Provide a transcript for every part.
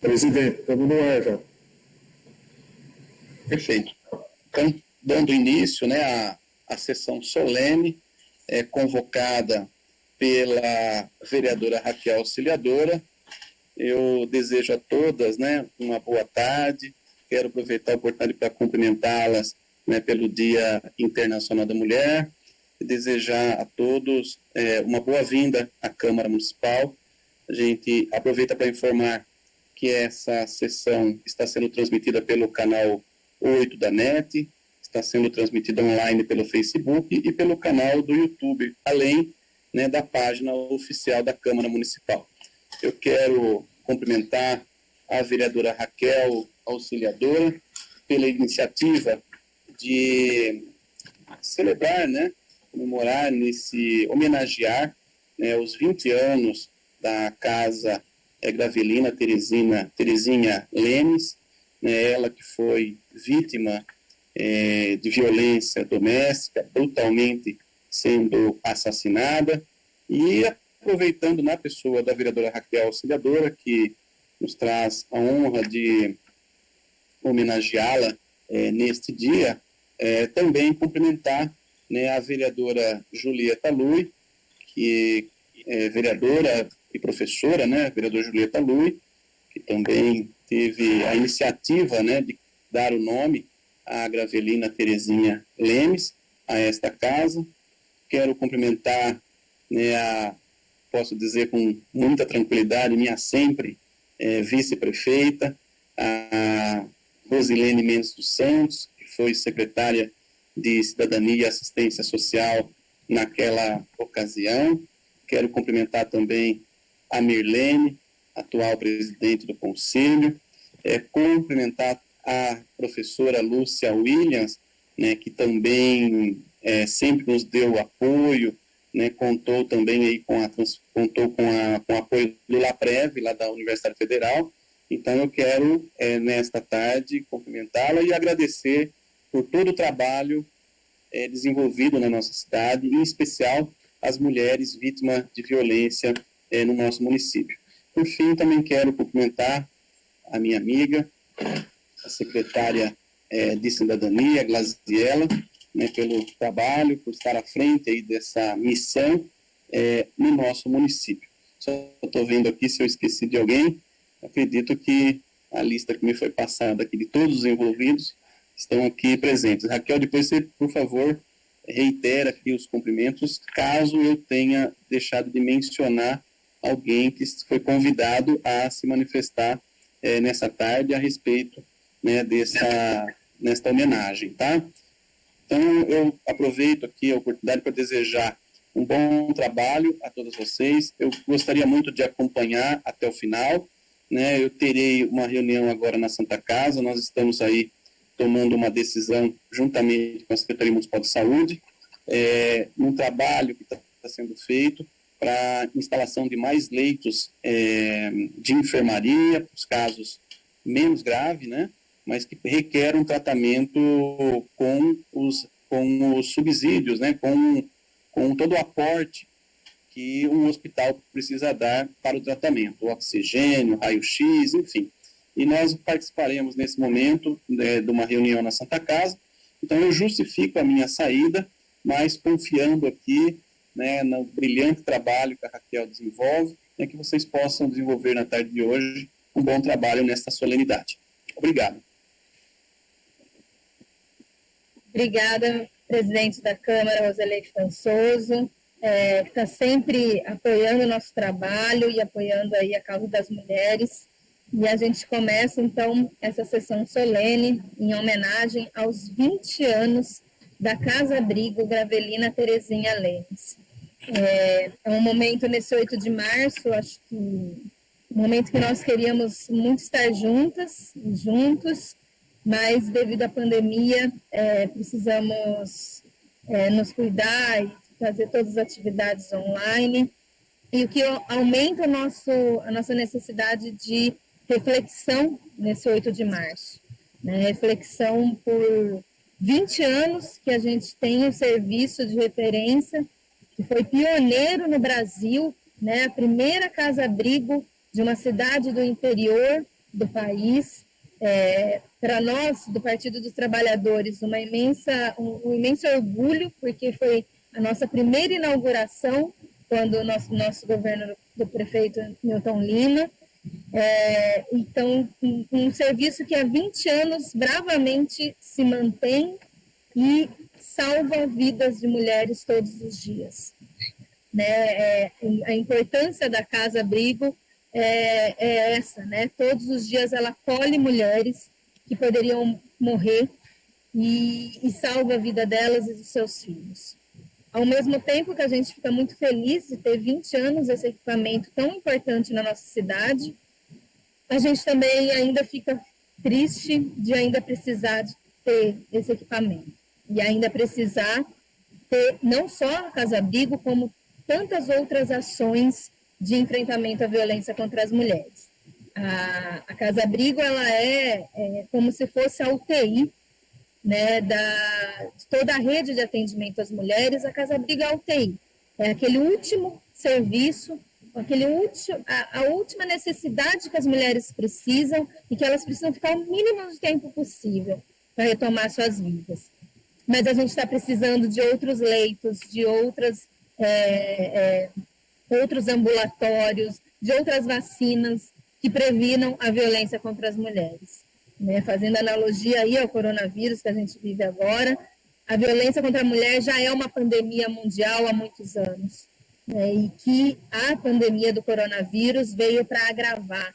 Presidente, estamos no ar já. Perfeito. Então, dando início, né, à sessão solene, convocada pela vereadora Raquel Auxiliadora, eu desejo a todas, né, uma boa tarde. Quero aproveitar a oportunidade para cumprimentá-las, né, pelo Dia Internacional da Mulher e desejar a todos uma boa-vinda à Câmara Municipal. A gente aproveita para informar que essa sessão está sendo transmitida pelo canal 8 da NET, está sendo transmitida online pelo Facebook e pelo canal do YouTube, além, né, da página oficial da Câmara Municipal. Eu quero cumprimentar a vereadora Raquel Auxiliadora pela iniciativa de celebrar, né, comemorar, homenagear, né, os 20 anos da Casa Gravelina Terezinha Lemes, né, ela que foi vítima de violência doméstica, brutalmente sendo assassinada, e aproveitando na pessoa da vereadora Raquel Auxiliadora, que nos traz a honra de homenageá-la neste dia, também cumprimentar, né, a vereadora Julieta Lui, que é vereadora e professora, né, a vereadora Julieta Lui, que também teve a iniciativa, né, de dar o nome à Gravelina Terezinha Lemes, a esta casa. Quero cumprimentar, né, posso dizer com muita tranquilidade, minha sempre vice-prefeita, a Rosilene Mendes dos Santos, que foi secretária de Cidadania e Assistência Social naquela ocasião. Quero cumprimentar também a Mirlene, atual presidente do Conselho, cumprimentar a professora Lúcia Williams, né, que também sempre nos deu apoio, né, contou também aí com o apoio do LAPREV, lá da Universidade Federal. Então eu quero, nesta tarde, cumprimentá-la e agradecer por todo o trabalho desenvolvido na nossa cidade, em especial as mulheres vítimas de violência no nosso município. Por fim, também quero cumprimentar a minha amiga, a secretária de Cidadania, Glaziela, né, pelo trabalho, por estar à frente aí dessa missão no nosso município. Só estou vendo aqui se eu esqueci de alguém. Acredito que a lista que me foi passada aqui de todos os envolvidos estão aqui presentes. Raquel, depois você, por favor, reitera aqui os cumprimentos, caso eu tenha deixado de mencionar alguém que foi convidado a se manifestar nessa tarde a respeito, né, nesta homenagem, tá? Então, eu aproveito aqui a oportunidade para desejar um bom trabalho a todos vocês. Eu gostaria muito de acompanhar até o final, né? Eu terei uma reunião agora na Santa Casa, nós estamos aí tomando uma decisão juntamente com a Secretaria Municipal de Saúde, num trabalho que está sendo feito para instalação de mais leitos de enfermaria, os casos menos graves, né, mas que requer um tratamento com os subsídios, né, com todo o aporte que um hospital precisa dar para o tratamento, o oxigênio, raio-x, enfim. E nós participaremos nesse momento de uma reunião na Santa Casa. Então eu justifico a minha saída, mas confiando aqui, né, no brilhante trabalho que a Raquel desenvolve, né, que vocês possam desenvolver na tarde de hoje um bom trabalho nesta solenidade. Obrigado. Obrigada, presidente da Câmara, Roseli Françoso, que está sempre apoiando o nosso trabalho e apoiando aí a causa das mulheres. E a gente começa, então, essa sessão solene em homenagem aos 20 anos da Casa Abrigo Gravelina Terezinha Lemes. É um momento, nesse 8 de março, acho que um momento que nós queríamos muito estar juntas e juntos, mas devido à pandemia precisamos nos cuidar e fazer todas as atividades online, e o que aumenta a nossa necessidade de reflexão nesse 8 de março. Né? Reflexão por 20 anos que a gente tem o serviço de referência, que foi pioneiro no Brasil, né? A primeira casa-abrigo de uma cidade do interior do país. Para nós, do Partido dos Trabalhadores, um imenso orgulho, porque foi a nossa primeira inauguração, quando o nosso governo do prefeito Newton Lima. Então, um serviço que há 20 anos bravamente se mantém e salva vidas de mulheres todos os dias. Né? A importância da casa-abrigo é essa, né? Todos os dias ela acolhe mulheres que poderiam morrer e salva a vida delas e dos seus filhos. Ao mesmo tempo que a gente fica muito feliz de ter 20 anos esse equipamento tão importante na nossa cidade, a gente também ainda fica triste de ainda precisar de ter esse equipamento. E ainda precisar ter não só a casa-abrigo, como tantas outras ações de enfrentamento à violência contra as mulheres. A casa-abrigo ela é como se fosse a UTI, né, de toda a rede de atendimento às mulheres. A casa-abrigo é a UTI. É aquele último serviço, a última necessidade que as mulheres precisam e que elas precisam ficar o mínimo de tempo possível para retomar suas vidas. Mas a gente está precisando de outros leitos, de outros ambulatórios, de outras vacinas que previnam a violência contra as mulheres. Né? Fazendo analogia aí ao coronavírus que a gente vive agora, a violência contra a mulher já é uma pandemia mundial há muitos anos. E que a pandemia do coronavírus veio para agravar.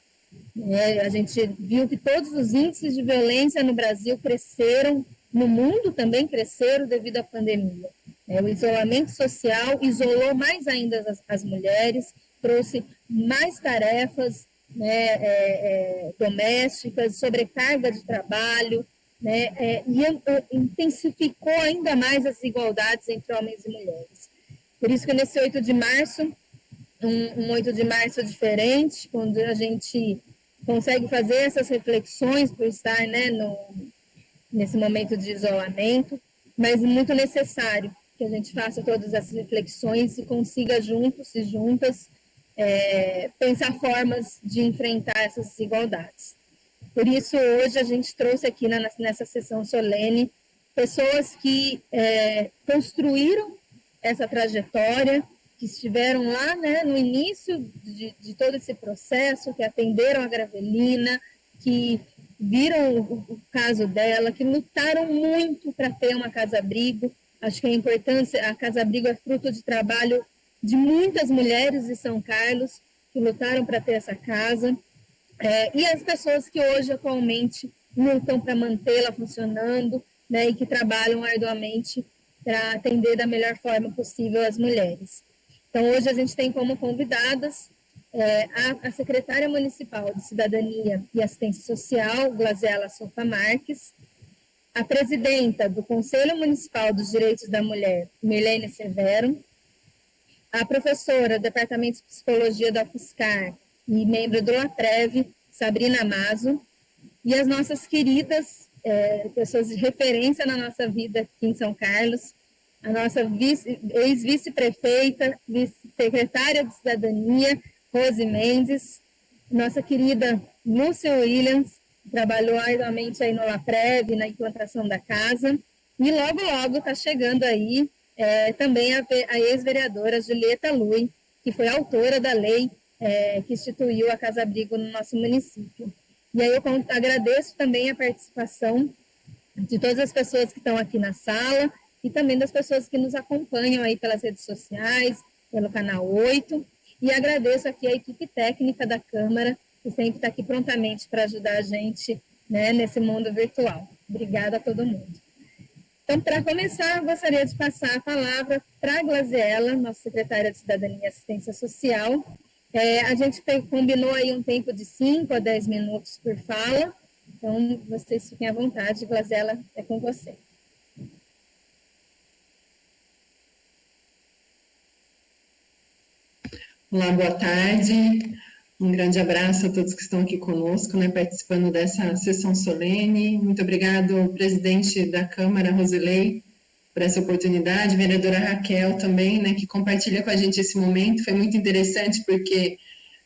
A gente viu que todos os índices de violência no Brasil cresceram, no mundo também cresceram devido à pandemia. O isolamento social isolou mais ainda as mulheres, trouxe mais tarefas domésticas, sobrecarga de trabalho, e intensificou ainda mais as desigualdades entre homens e mulheres. Por isso que nesse 8 de março, um 8 de março diferente, quando a gente consegue fazer essas reflexões por estar nesse momento de isolamento, mas muito necessário que a gente faça todas essas reflexões e consiga juntos e juntas pensar formas de enfrentar essas desigualdades. Por isso, hoje a gente trouxe aqui nessa sessão solene pessoas que construíram essa trajetória, que estiveram lá, né, no início de todo esse processo, que atenderam a Gravelina, que viram o caso dela, que lutaram muito para ter uma casa-abrigo. Acho que a casa-abrigo é fruto de trabalho de muitas mulheres de São Carlos que lutaram para ter essa casa, e as pessoas que hoje, atualmente, lutam para mantê-la funcionando, né, e que trabalham arduamente para atender da melhor forma possível as mulheres. Então, hoje a gente tem como convidadas a secretária municipal de Cidadania e Assistência Social, Glaziela Souza Marques, a presidenta do Conselho Municipal dos Direitos da Mulher, Milene Severo, a professora do Departamento de Psicologia da UFSCar e membro do LATREV, Sabrina Mazo, e as nossas queridas pessoas de referência na nossa vida aqui em São Carlos, a nossa ex-vice-prefeita, vice-secretária de Cidadania, Rose Mendes, nossa querida Lúcia Williams, que trabalhou arduamente aí no LAPREV, na implantação da casa, e logo está chegando aí também a ex-vereadora Julieta Lui, que foi autora da lei que instituiu a casa-abrigo no nosso município. E aí eu agradeço também a participação de todas as pessoas que estão aqui na sala e também das pessoas que nos acompanham aí pelas redes sociais, pelo canal 8, e agradeço aqui a equipe técnica da Câmara, que sempre está aqui prontamente para ajudar a gente, né, nesse mundo virtual. Obrigada a todo mundo. Então, para começar, eu gostaria de passar a palavra para a Glaziela, nossa secretária de Cidadania e Assistência Social. A gente combinou aí um tempo de 5 a 10 minutos por fala, então vocês fiquem à vontade. Glaziela, é com você. Olá, boa tarde. Um grande abraço a todos que estão aqui conosco, né, participando dessa sessão solene. Muito obrigado, presidente da Câmara, Rosilei, por essa oportunidade. Vereadora Raquel também, né, que compartilha com a gente esse momento. Foi muito interessante porque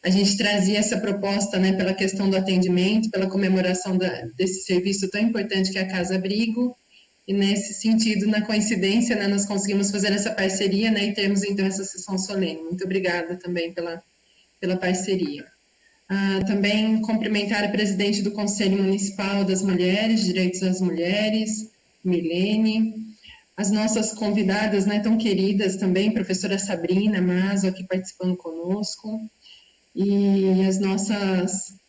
a gente trazia essa proposta, né, pela questão do atendimento, pela comemoração desse serviço tão importante que é a Casa Abrigo. E nesse sentido, na coincidência, né, nós conseguimos fazer essa parceria, né, e termos então essa sessão solene. Muito obrigada também pela parceria. Também cumprimentar a presidente do Conselho Municipal das Mulheres, Direitos das Mulheres, Milene, as nossas convidadas, né, tão queridas também, professora Sabrina Mazo, aqui participando conosco, e as nossas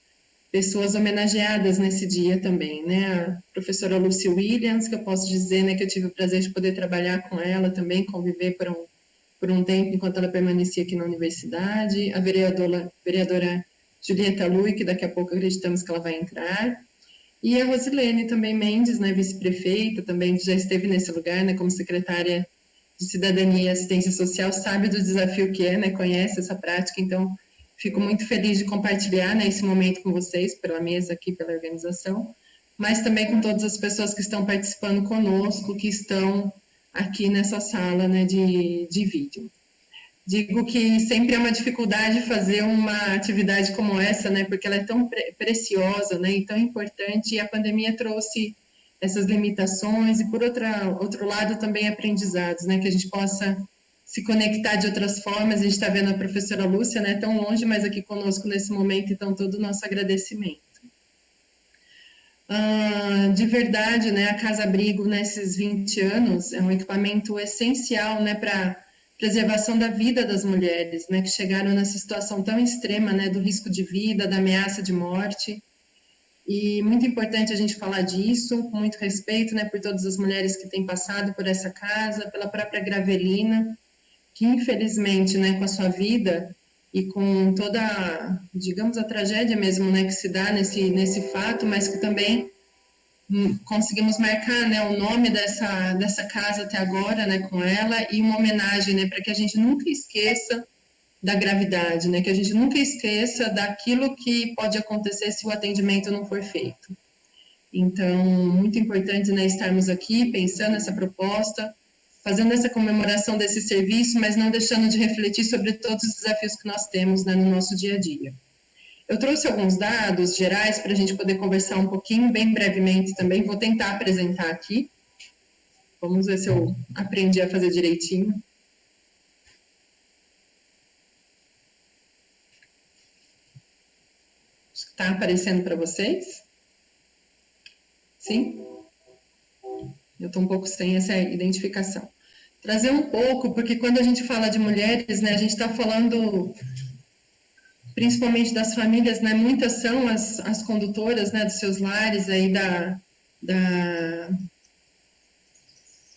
pessoas homenageadas nesse dia também, né, a professora Lucy Williams, que eu posso dizer, né, que eu tive o prazer de poder trabalhar com ela também, conviver por um tempo enquanto ela permanecia aqui na universidade, a vereadora Julieta Lui, que daqui a pouco acreditamos que ela vai entrar, e a Rosilene também Mendes, né, vice-prefeita, também que já esteve nesse lugar, né, como secretária de Cidadania e Assistência Social, sabe do desafio que é, né, conhece essa prática, então fico muito feliz de compartilhar, né, esse momento com vocês, pela mesa aqui, pela organização, mas também com todas as pessoas que estão participando conosco, que estão aqui nessa sala, né, de vídeo. Digo que sempre é uma dificuldade fazer uma atividade como essa, né, porque ela é tão preciosa, né, e tão importante, e a pandemia trouxe essas limitações e, por outro lado, também aprendizados, né, que a gente possa se conectar de outras formas. A gente está vendo a professora Lúcia, né, tão longe, mas aqui conosco nesse momento, então todo o nosso agradecimento. De verdade, né, a Casa Abrigo, nesses 20 anos, é um equipamento essencial, né, para preservação da vida das mulheres, né, que chegaram nessa situação tão extrema, né, do risco de vida, da ameaça de morte, e muito importante a gente falar disso, com muito respeito, né, por todas as mulheres que têm passado por essa casa, pela própria Gravelina, que infelizmente, né, com a sua vida e com toda, digamos, a tragédia mesmo, né, que se dá nesse fato, mas que também conseguimos marcar, né, o nome dessa casa até agora, né, com ela, e uma homenagem, né, para que a gente nunca esqueça da gravidade, né, que a gente nunca esqueça daquilo que pode acontecer se o atendimento não for feito. Então, muito importante, né, estarmos aqui pensando nessa proposta, fazendo essa comemoração desse serviço, mas não deixando de refletir sobre todos os desafios que nós temos, né, no nosso dia a dia. Eu trouxe alguns dados gerais para a gente poder conversar um pouquinho, bem brevemente também. Vou tentar apresentar aqui. Vamos ver se eu aprendi a fazer direitinho. Está aparecendo para vocês? Sim? Eu estou um pouco sem essa identificação. Trazer um pouco, porque quando a gente fala de mulheres, né, a gente está falando principalmente das famílias, né, muitas são as condutoras, né, dos seus lares, aí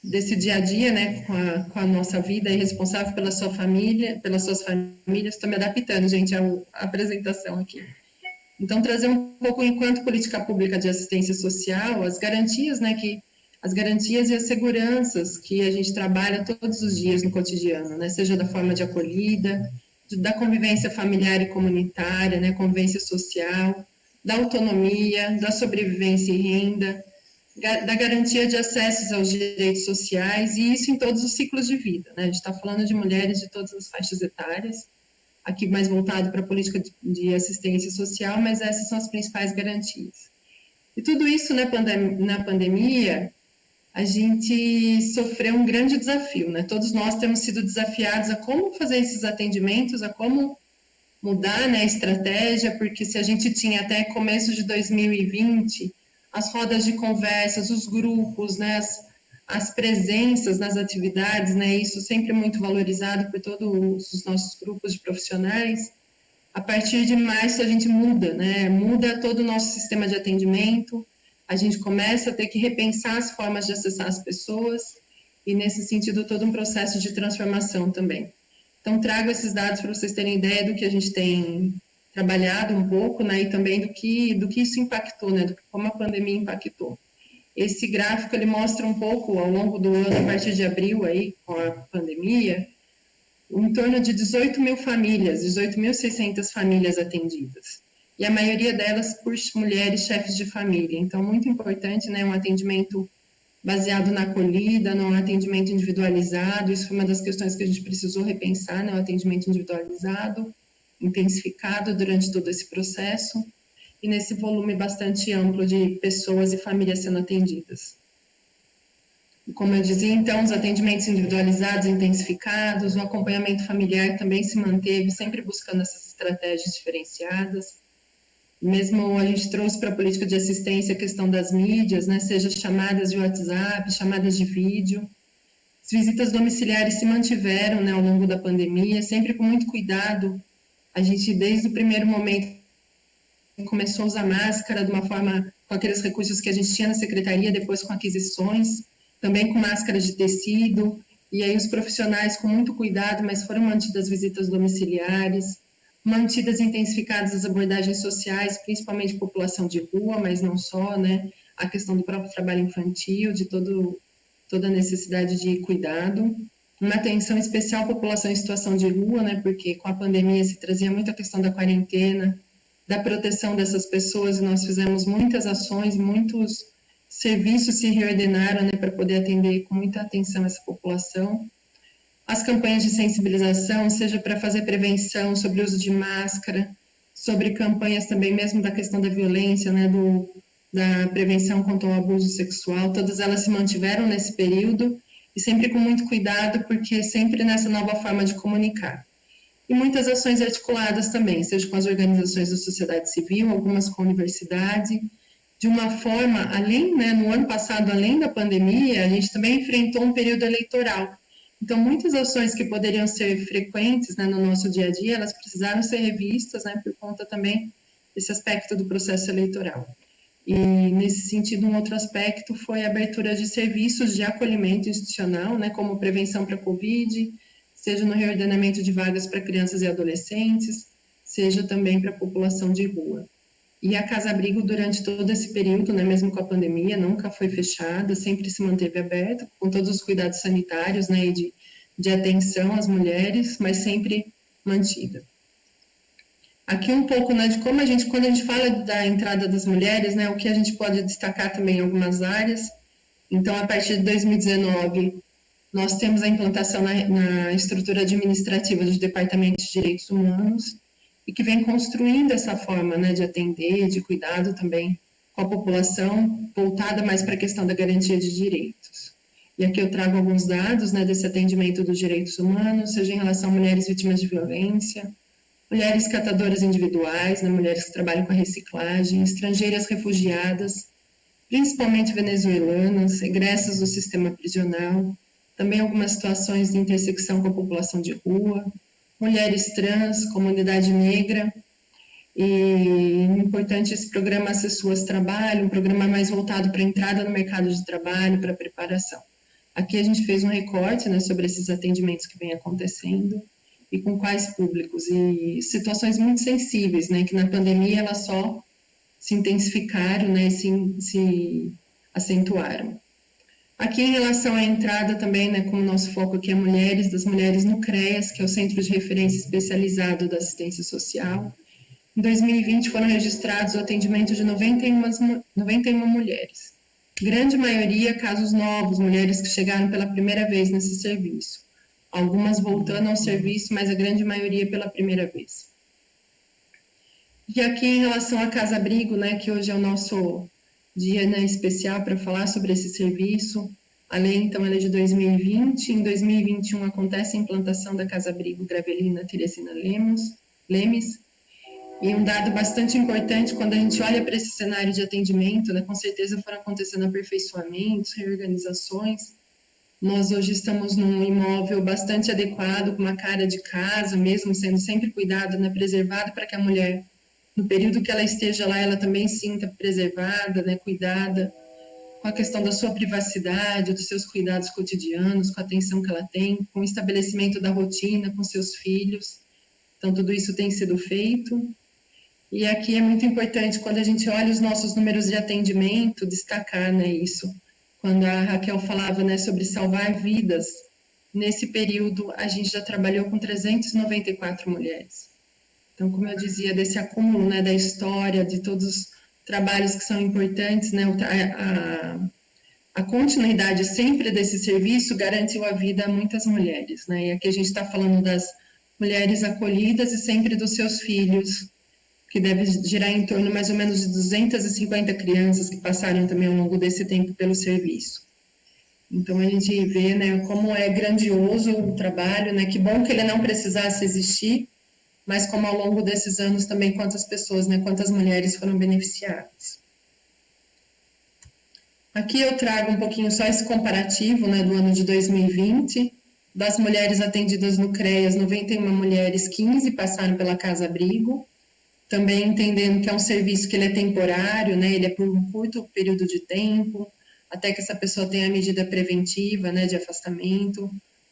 desse dia a dia, né, com a nossa vida, e responsável pela sua família, pelas suas famílias. Estou me adaptando, gente, à apresentação aqui. Então, trazer um pouco, enquanto política pública de assistência social, as garantias, né, as garantias e as seguranças que a gente trabalha todos os dias no cotidiano, né, seja da forma de acolhida, da convivência familiar e comunitária, né, convivência social, da autonomia, da sobrevivência e renda, da garantia de acessos aos direitos sociais, e isso em todos os ciclos de vida, né? A gente está falando de mulheres de todas as faixas etárias, aqui mais voltado para a política de assistência social, mas essas são as principais garantias. E tudo isso, né, na pandemia, a gente sofreu um grande desafio, né? Todos nós temos sido desafiados a como fazer esses atendimentos, a como mudar, né, a estratégia, porque se a gente tinha até começo de 2020 as rodas de conversas, os grupos, né, as presenças nas atividades, né, isso sempre muito valorizado por todos os nossos grupos de profissionais. A partir de março a gente muda, né, muda todo o nosso sistema de atendimento, a gente começa a ter que repensar as formas de acessar as pessoas, e nesse sentido todo um processo de transformação também. Então trago esses dados para vocês terem ideia do que a gente tem trabalhado um pouco, né, e também do que isso impactou, né, como a pandemia impactou. Esse gráfico ele mostra um pouco ao longo do ano, a partir de abril aí, com a pandemia, em torno de 18 mil famílias, 18.600 famílias atendidas. E a maioria delas por mulheres chefes de família. Então, muito importante, né, um atendimento baseado na acolhida, num atendimento individualizado. Isso foi uma das questões que a gente precisou repensar, né, o atendimento individualizado, intensificado durante todo esse processo, e nesse volume bastante amplo de pessoas e famílias sendo atendidas. Como eu dizia, então, os atendimentos individualizados, intensificados, o acompanhamento familiar também se manteve, sempre buscando essas estratégias diferenciadas. Mesmo a gente trouxe para a política de assistência a questão das mídias, né, seja chamadas de WhatsApp, chamadas de vídeo. As visitas domiciliares se mantiveram, né, ao longo da pandemia, sempre com muito cuidado. A gente, desde o primeiro momento, começou a usar máscara de uma forma, com aqueles recursos que a gente tinha na secretaria, depois com aquisições, também com máscara de tecido, e aí os profissionais com muito cuidado, mas foram mantidas visitas domiciliares, mantidas e intensificadas as abordagens sociais, principalmente população de rua, mas não só, né, a questão do próprio trabalho infantil, de toda a necessidade de cuidado, uma atenção especial à população em situação de rua, né, porque com a pandemia se trazia muito a questão da quarentena, da proteção dessas pessoas, e nós fizemos muitas ações, muitos serviços se reordenaram, né, para poder atender com muita atenção essa população. As campanhas de sensibilização, seja para fazer prevenção sobre o uso de máscara, sobre campanhas também mesmo da questão da violência, né, da prevenção contra o abuso sexual, todas elas se mantiveram nesse período e sempre com muito cuidado, porque sempre nessa nova forma de comunicar. E muitas ações articuladas também, seja com as organizações da sociedade civil, algumas com a universidade, de uma forma, além, né, no ano passado, além da pandemia, a gente também enfrentou um período eleitoral. Então, muitas ações que poderiam ser frequentes, né, no nosso dia a dia, elas precisaram ser revistas, né, por conta também desse aspecto do processo eleitoral. E, nesse sentido, um outro aspecto foi a abertura de serviços de acolhimento institucional, né, como prevenção para a Covid, seja no reordenamento de vagas para crianças e adolescentes, seja também para a população de rua. E a Casa Abrigo, durante todo esse período, né, mesmo com a pandemia, nunca foi fechada, sempre se manteve aberta, com todos os cuidados sanitários, né, e de atenção às mulheres, mas sempre mantida. Aqui um pouco, né, de como quando a gente fala da entrada das mulheres, né, o que a gente pode destacar também em algumas áreas. Então, a partir de 2019, nós temos a implantação na estrutura administrativa dos departamentos de direitos humanos, e que vem construindo essa forma, né, de atender, de cuidado também com a população, voltada mais para a questão da garantia de direitos. E aqui eu trago alguns dados, né, desse atendimento dos direitos humanos, seja em relação a mulheres vítimas de violência, mulheres catadoras individuais, né, mulheres que trabalham com a reciclagem, estrangeiras refugiadas, principalmente venezuelanas, egressas do sistema prisional, também algumas situações de intersecção com a população de rua, mulheres trans, comunidade negra, e importante esse programa Acessuas Trabalho, um programa mais voltado para a entrada no mercado de trabalho, para a preparação. Aqui a gente fez um recorte, né, sobre esses atendimentos que vem acontecendo e com quais públicos, e situações muito sensíveis, né, que na pandemia elas só se intensificaram, né, se acentuaram. Aqui, em relação à entrada também, né, como o nosso foco aqui é mulheres, das mulheres no CREAS, que é o Centro de Referência Especializado da Assistência Social. Em 2020, foram registrados o atendimento de 91 mulheres. Grande maioria, casos novos, mulheres que chegaram pela primeira vez nesse serviço. Algumas voltando ao serviço, mas a grande maioria pela primeira vez. E aqui, em relação à Casa Abrigo, né, que hoje é o nosso dia, né, especial para falar sobre esse serviço. A lei, então, ela é de 2020. Em 2021, acontece a implantação da Casa Abrigo Gravelina Teresina Lemes. E um dado bastante importante, quando a gente olha para esse cenário de atendimento, né, com certeza foram acontecendo aperfeiçoamentos, reorganizações. Nós hoje estamos num imóvel bastante adequado, com uma cara de casa, mesmo sendo sempre cuidado, né, preservado, para que a mulher, no período que ela esteja lá, ela também sinta preservada, né, cuidada, com a questão da sua privacidade, dos seus cuidados cotidianos, com a atenção que ela tem, com o estabelecimento da rotina com seus filhos. Então, tudo isso tem sido feito. E aqui é muito importante, quando a gente olha os nossos números de atendimento, destacar, né, isso. Quando a Raquel falava, né, sobre salvar vidas, nesse período a gente já trabalhou com 394 mulheres. Então, como eu dizia, desse acúmulo, né, da história, de todos os trabalhos que são importantes, né, a continuidade sempre desse serviço garantiu a vida a muitas mulheres, né, e aqui a gente está falando das mulheres acolhidas e sempre dos seus filhos, que deve girar em torno mais ou menos de 250 crianças que passaram também ao longo desse tempo pelo serviço. Então, a gente vê, né, como é grandioso o trabalho, né, que bom que ele não precisasse existir, mas como ao longo desses anos também quantas pessoas, né, quantas mulheres foram beneficiadas. Aqui eu trago um pouquinho só esse comparativo, né, do ano de 2020, das mulheres atendidas no CREAS, 91 mulheres, 15 passaram pela Casa Abrigo, também entendendo que é um serviço que ele é temporário, né, ele é por um curto período de tempo, até que essa pessoa tenha a medida preventiva, né, de afastamento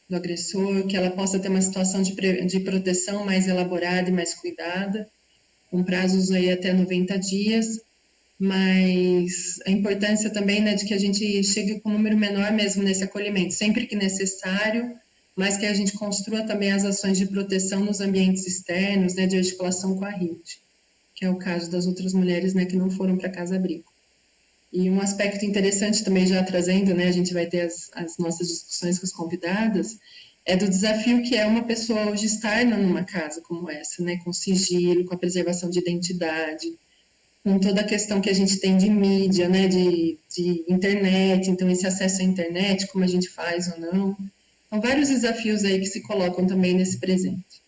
do agressor, que ela possa ter uma situação de proteção mais elaborada e mais cuidada, com prazos aí até 90 dias, mas a importância também, né, de que a gente chegue com um número menor mesmo nesse acolhimento, sempre que necessário, mas que a gente construa também as ações de proteção nos ambientes externos, né, de articulação com a rede, que é o caso das outras mulheres, né, que não foram para Casa Abrigo. E um aspecto interessante também, já trazendo, né, a gente vai ter as nossas discussões com as convidadas, é do desafio que é uma pessoa hoje estar numa casa como essa, né, com sigilo, com a preservação de identidade, com toda a questão que a gente tem de mídia, né, de internet, então esse acesso à internet, como a gente faz ou não. São vários desafios aí que se colocam também nesse presente.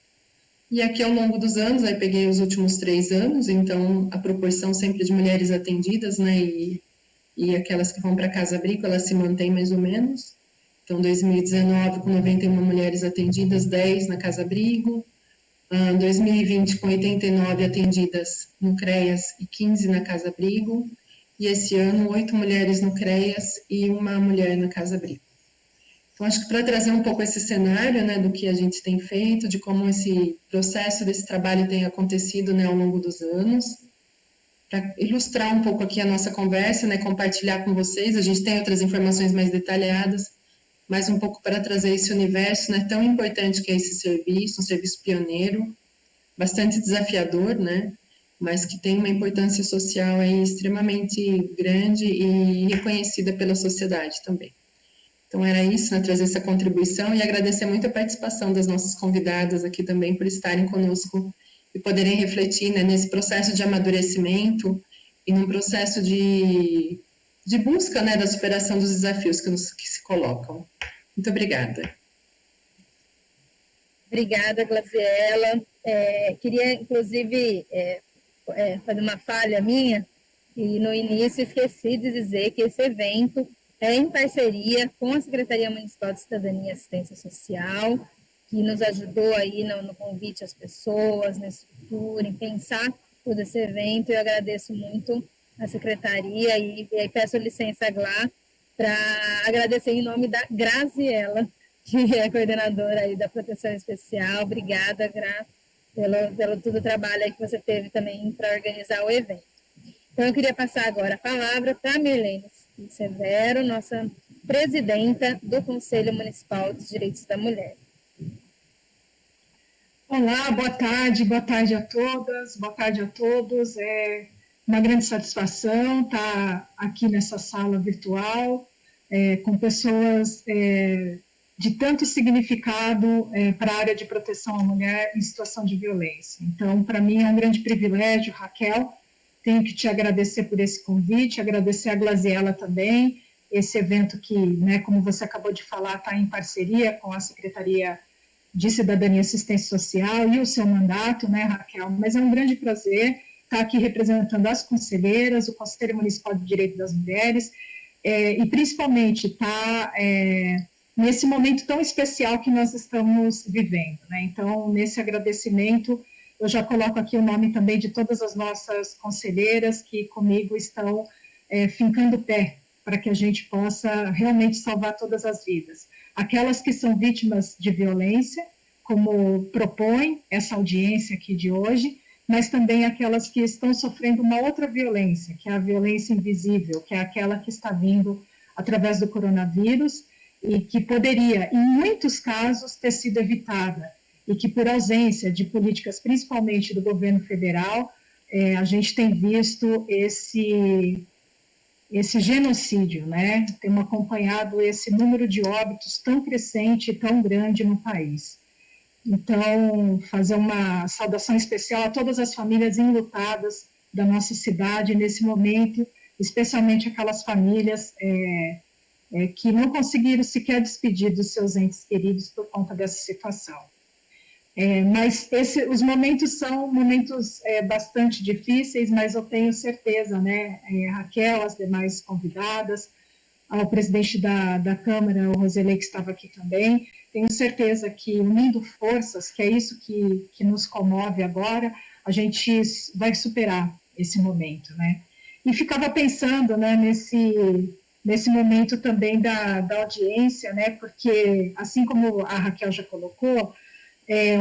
E aqui, ao longo dos anos, aí peguei os últimos 3 anos, então a proporção sempre de mulheres atendidas, né, e aquelas que vão para Casa Abrigo, elas se mantêm mais ou menos. Então, 2019, com 91 mulheres atendidas, 10 na Casa Abrigo. 2020, com 89 atendidas no CREAS e 15 na Casa Abrigo. E esse ano, 8 mulheres no CREAS e 1 mulher na Casa Abrigo. Então, acho que para trazer um pouco esse cenário, né, do que a gente tem feito, de como esse processo desse trabalho tem acontecido, né, ao longo dos anos, para ilustrar um pouco aqui a nossa conversa, né, compartilhar com vocês, a gente tem outras informações mais detalhadas, mas um pouco para trazer esse universo, né, tão importante que é esse serviço, um serviço pioneiro, bastante desafiador, né, mas que tem uma importância social aí extremamente grande e reconhecida pela sociedade também. Então, era isso, né, trazer essa contribuição e agradecer muito a participação das nossas convidadas aqui também por estarem conosco e poderem refletir, né, nesse processo de amadurecimento e num processo de busca, né, da superação dos desafios que se colocam. Muito obrigada. Obrigada, Glaziela. Queria, inclusive, fazer uma falha minha, e no início esqueci de dizer que esse evento é em parceria com a Secretaria Municipal de Cidadania e Assistência Social, que nos ajudou aí no convite às pessoas, na estrutura, em pensar todo esse evento. Eu agradeço muito a Secretaria e peço licença, Glá, para agradecer em nome da Graziela, que é coordenadora aí da Proteção Especial. Obrigada, Gra, pelo todo o trabalho aí que você teve também para organizar o evento. Então, eu queria passar agora a palavra para a Mirlene Severo, nossa presidenta do Conselho Municipal dos Direitos da Mulher. Olá, boa tarde a todas, boa tarde a todos. É uma grande satisfação estar aqui nessa sala virtual, com pessoas de tanto significado para a área de proteção à mulher em situação de violência. Então, para mim é um grande privilégio, Raquel, tenho que te agradecer por esse convite, agradecer a Glaziela também, esse evento que, né, como você acabou de falar, está em parceria com a Secretaria de Cidadania e Assistência Social e o seu mandato, né, Raquel? Mas é um grande prazer estar aqui representando as conselheiras, o Conselho Municipal de Direito das Mulheres, e principalmente estar nesse momento tão especial que nós estamos vivendo, né? Então, nesse agradecimento, eu já coloco aqui o nome também de todas as nossas conselheiras que comigo estão fincando o pé para que a gente possa realmente salvar todas as vidas. Aquelas que são vítimas de violência, como propõe essa audiência aqui de hoje, mas também aquelas que estão sofrendo uma outra violência, que é a violência invisível, que é aquela que está vindo através do coronavírus e que poderia, em muitos casos, ter sido evitada, e que por ausência de políticas, principalmente do governo federal, a gente tem visto esse genocídio, né? Temos acompanhado esse número de óbitos tão crescente, tão grande no país. Então, fazer uma saudação especial a todas as famílias enlutadas da nossa cidade nesse momento, especialmente aquelas famílias que não conseguiram sequer despedir dos seus entes queridos por conta dessa situação. Mas os momentos são momentos bastante difíceis, mas eu tenho certeza, né, Raquel, as demais convidadas, ao presidente da Câmara, o Roselei, que estava aqui também, tenho certeza que, unindo forças, que é isso que nos comove agora, a gente vai superar esse momento, né? E ficava pensando, né, nesse momento também da audiência, né, porque, assim como a Raquel já colocou,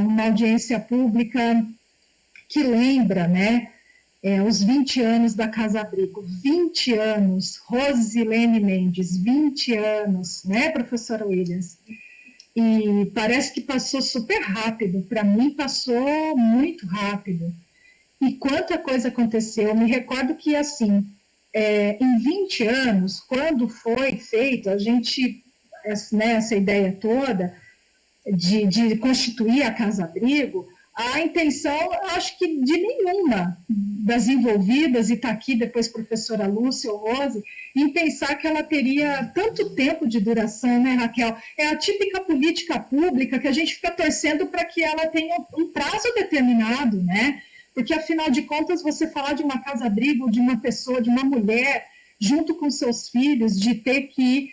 uma audiência pública que lembra, né, os 20 anos da Casa Abrigo, 20 anos, Rosilene Mendes, 20 anos, né, professora Williams? E parece que passou super rápido, para mim passou muito rápido. E quanta coisa aconteceu, eu me recordo que, assim, em 20 anos, quando foi feito, a gente, né, essa ideia toda de constituir a Casa Abrigo, a intenção, acho que de nenhuma das envolvidas, e está aqui depois professora Lúcia ou Rose, em pensar que ela teria tanto tempo de duração, né, Raquel? É a típica política pública que a gente fica torcendo para que ela tenha um prazo determinado, né? Porque, afinal de contas, você falar de uma casa-abrigo, de uma pessoa, de uma mulher, junto com seus filhos, de ter que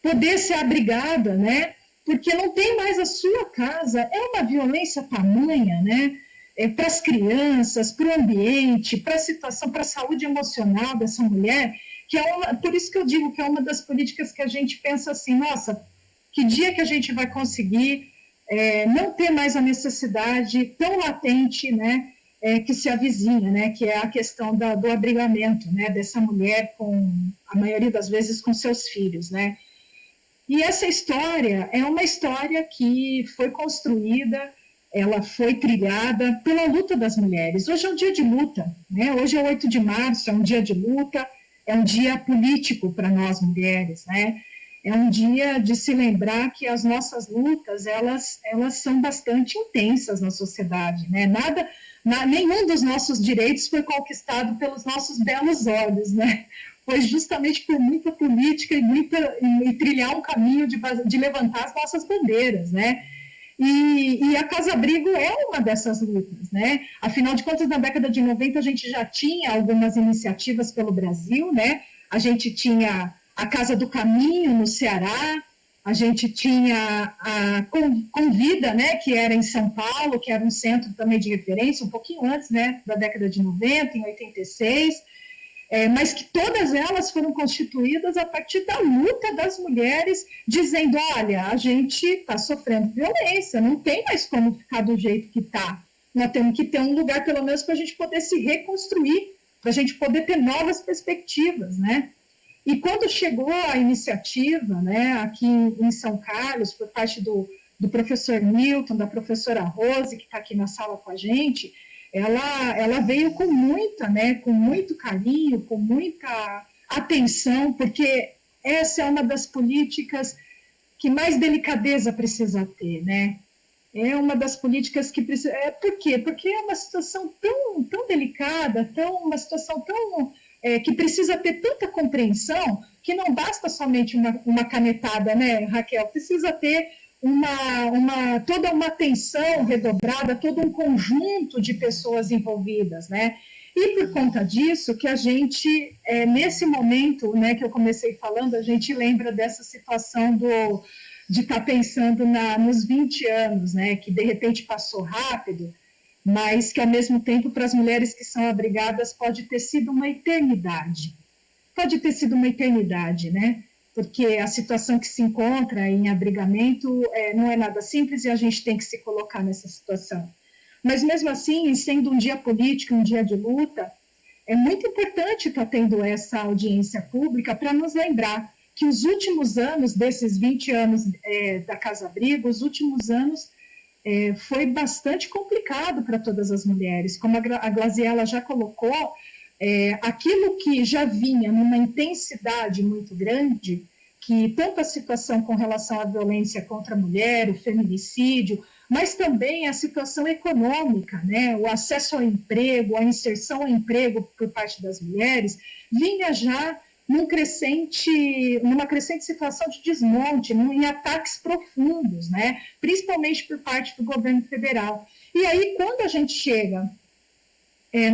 poder ser abrigada, né? Porque não tem mais a sua casa, é uma violência tamanha, né? Para as crianças, para o ambiente, para a situação, para a saúde emocional dessa mulher, que por isso que eu digo que é uma das políticas que a gente pensa assim, nossa, que dia que a gente vai conseguir não ter mais a necessidade tão latente, né, que se avizinha, né, que é a questão do abrigamento, né, dessa mulher com, a maioria das vezes, com seus filhos, né. E essa história é uma história que foi construída, ela foi trilhada pela luta das mulheres. Hoje é um dia de luta, né? Hoje é 8 de março, é um dia de luta, é um dia político para nós mulheres, né? É um dia de se lembrar que as nossas lutas, elas são bastante intensas na sociedade, né? Nenhum dos nossos direitos foi conquistado pelos nossos belos olhos, né? Foi justamente por muita política e trilhar um caminho de levantar as nossas bandeiras, né? E a Casa Abrigo é uma dessas lutas, né? Afinal de contas, na década de 90, a gente já tinha algumas iniciativas pelo Brasil, né? A gente tinha a Casa do Caminho, no Ceará, a gente tinha a Convida, né? Que era em São Paulo, que era um centro também de referência, um pouquinho antes, né? Da década de 90, em 86, mas que todas elas foram constituídas a partir da luta das mulheres, dizendo, olha, a gente está sofrendo violência, não tem mais como ficar do jeito que está. Nós temos que ter um lugar, pelo menos, para a gente poder se reconstruir, para a gente poder ter novas perspectivas, né? E quando chegou a iniciativa, né, aqui em São Carlos, por parte do professor Milton, da professora Rose, que está aqui na sala com a gente, ela veio com muito carinho, com muita atenção, porque essa é uma das políticas que mais delicadeza precisa ter, né? É uma das políticas que precisa... Por quê? Porque é uma situação tão delicada, uma situação tão... que precisa ter tanta compreensão, que não basta somente uma canetada, né, Raquel? Precisa ter toda uma atenção redobrada, todo um conjunto de pessoas envolvidas, né? E por conta disso que a gente, nesse momento, né, que eu comecei falando, a gente lembra dessa situação de estar pensando nos 20 anos, né, que de repente passou rápido, mas que ao mesmo tempo para as mulheres que são abrigadas pode ter sido uma eternidade. Pode ter sido uma eternidade, né? Porque a situação que se encontra em abrigamento não é nada simples e a gente tem que se colocar nessa situação. Mas mesmo assim, sendo um dia político, um dia de luta, é muito importante estar tendo essa audiência pública para nos lembrar que os últimos anos, desses 20 anos da Casa Abrigo, os últimos anos foi bastante complicado para todas as mulheres. Como a Glaziella já colocou, aquilo que já vinha numa intensidade muito grande, que tanto a situação com relação à violência contra a mulher, o feminicídio, mas também a situação econômica, né? O acesso ao emprego, a inserção ao emprego por parte das mulheres, vinha já numa crescente situação de desmonte, em ataques profundos, né? Principalmente por parte do governo federal. E aí, quando a gente chega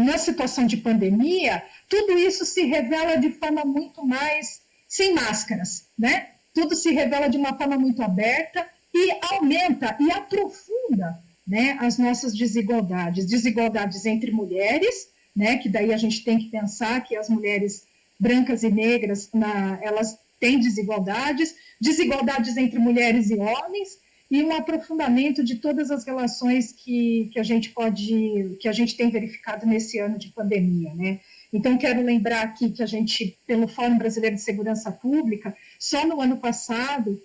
na situação de pandemia, tudo isso se revela de forma muito mais sem máscaras, né? Tudo se revela de uma forma muito aberta e aumenta e aprofunda, né, as nossas desigualdades entre mulheres, né, que daí a gente tem que pensar que as mulheres brancas e negras, elas têm desigualdades entre mulheres e homens, e um aprofundamento de todas as relações que a gente tem verificado nesse ano de pandemia, né? Então, quero lembrar aqui que a gente, pelo Fórum Brasileiro de Segurança Pública, só no ano passado,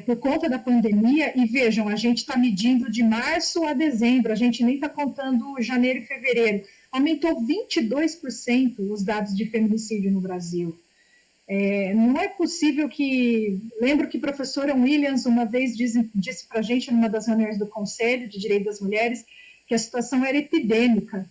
por conta da pandemia, e vejam, a gente está medindo de março a dezembro, a gente nem está contando janeiro e fevereiro, aumentou 22% os dados de feminicídio no Brasil. Não é possível que... Lembro que a professora Williams uma vez disse para a gente, numa das reuniões do Conselho de Direito das Mulheres, que a situação era epidêmica.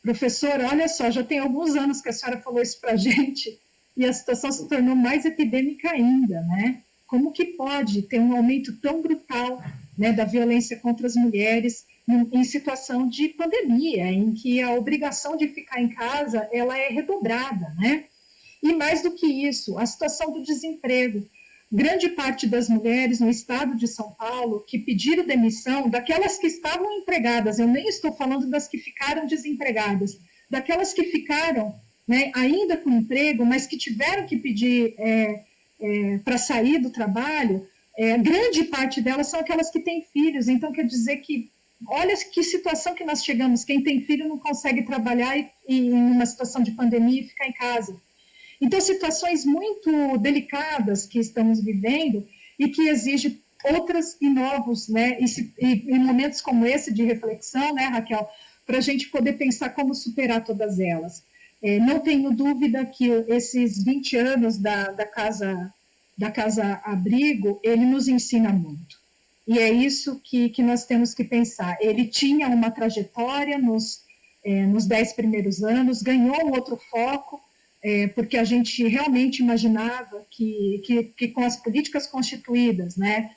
Professora, olha só, já tem alguns anos que a senhora falou isso para a gente, e a situação se tornou mais epidêmica ainda, né? Como que pode ter um aumento tão brutal, né, da violência contra as mulheres em situação de pandemia, em que a obrigação de ficar em casa, ela é redobrada, né? E mais do que isso, a situação do desemprego. Grande parte das mulheres no estado de São Paulo que pediram demissão, daquelas que estavam empregadas, eu nem estou falando das que ficaram desempregadas, daquelas que ficaram, né, ainda com emprego, mas que tiveram que pedir para sair do trabalho, grande parte delas são aquelas que têm filhos. Então, quer dizer que, olha que situação que nós chegamos, quem tem filho não consegue trabalhar e em uma situação de pandemia, ficar em casa. Então, situações muito delicadas que estamos vivendo e que exigem outras e novos, né? E momentos como esse de reflexão, né, Raquel, para a gente poder pensar como superar todas elas. Não tenho dúvida que esses 20 anos da Casa Abrigo, ele nos ensina muito. E é isso que nós temos que pensar. Ele tinha uma trajetória nos 10 primeiros anos, ganhou um outro foco, porque a gente realmente imaginava que com as políticas constituídas, né,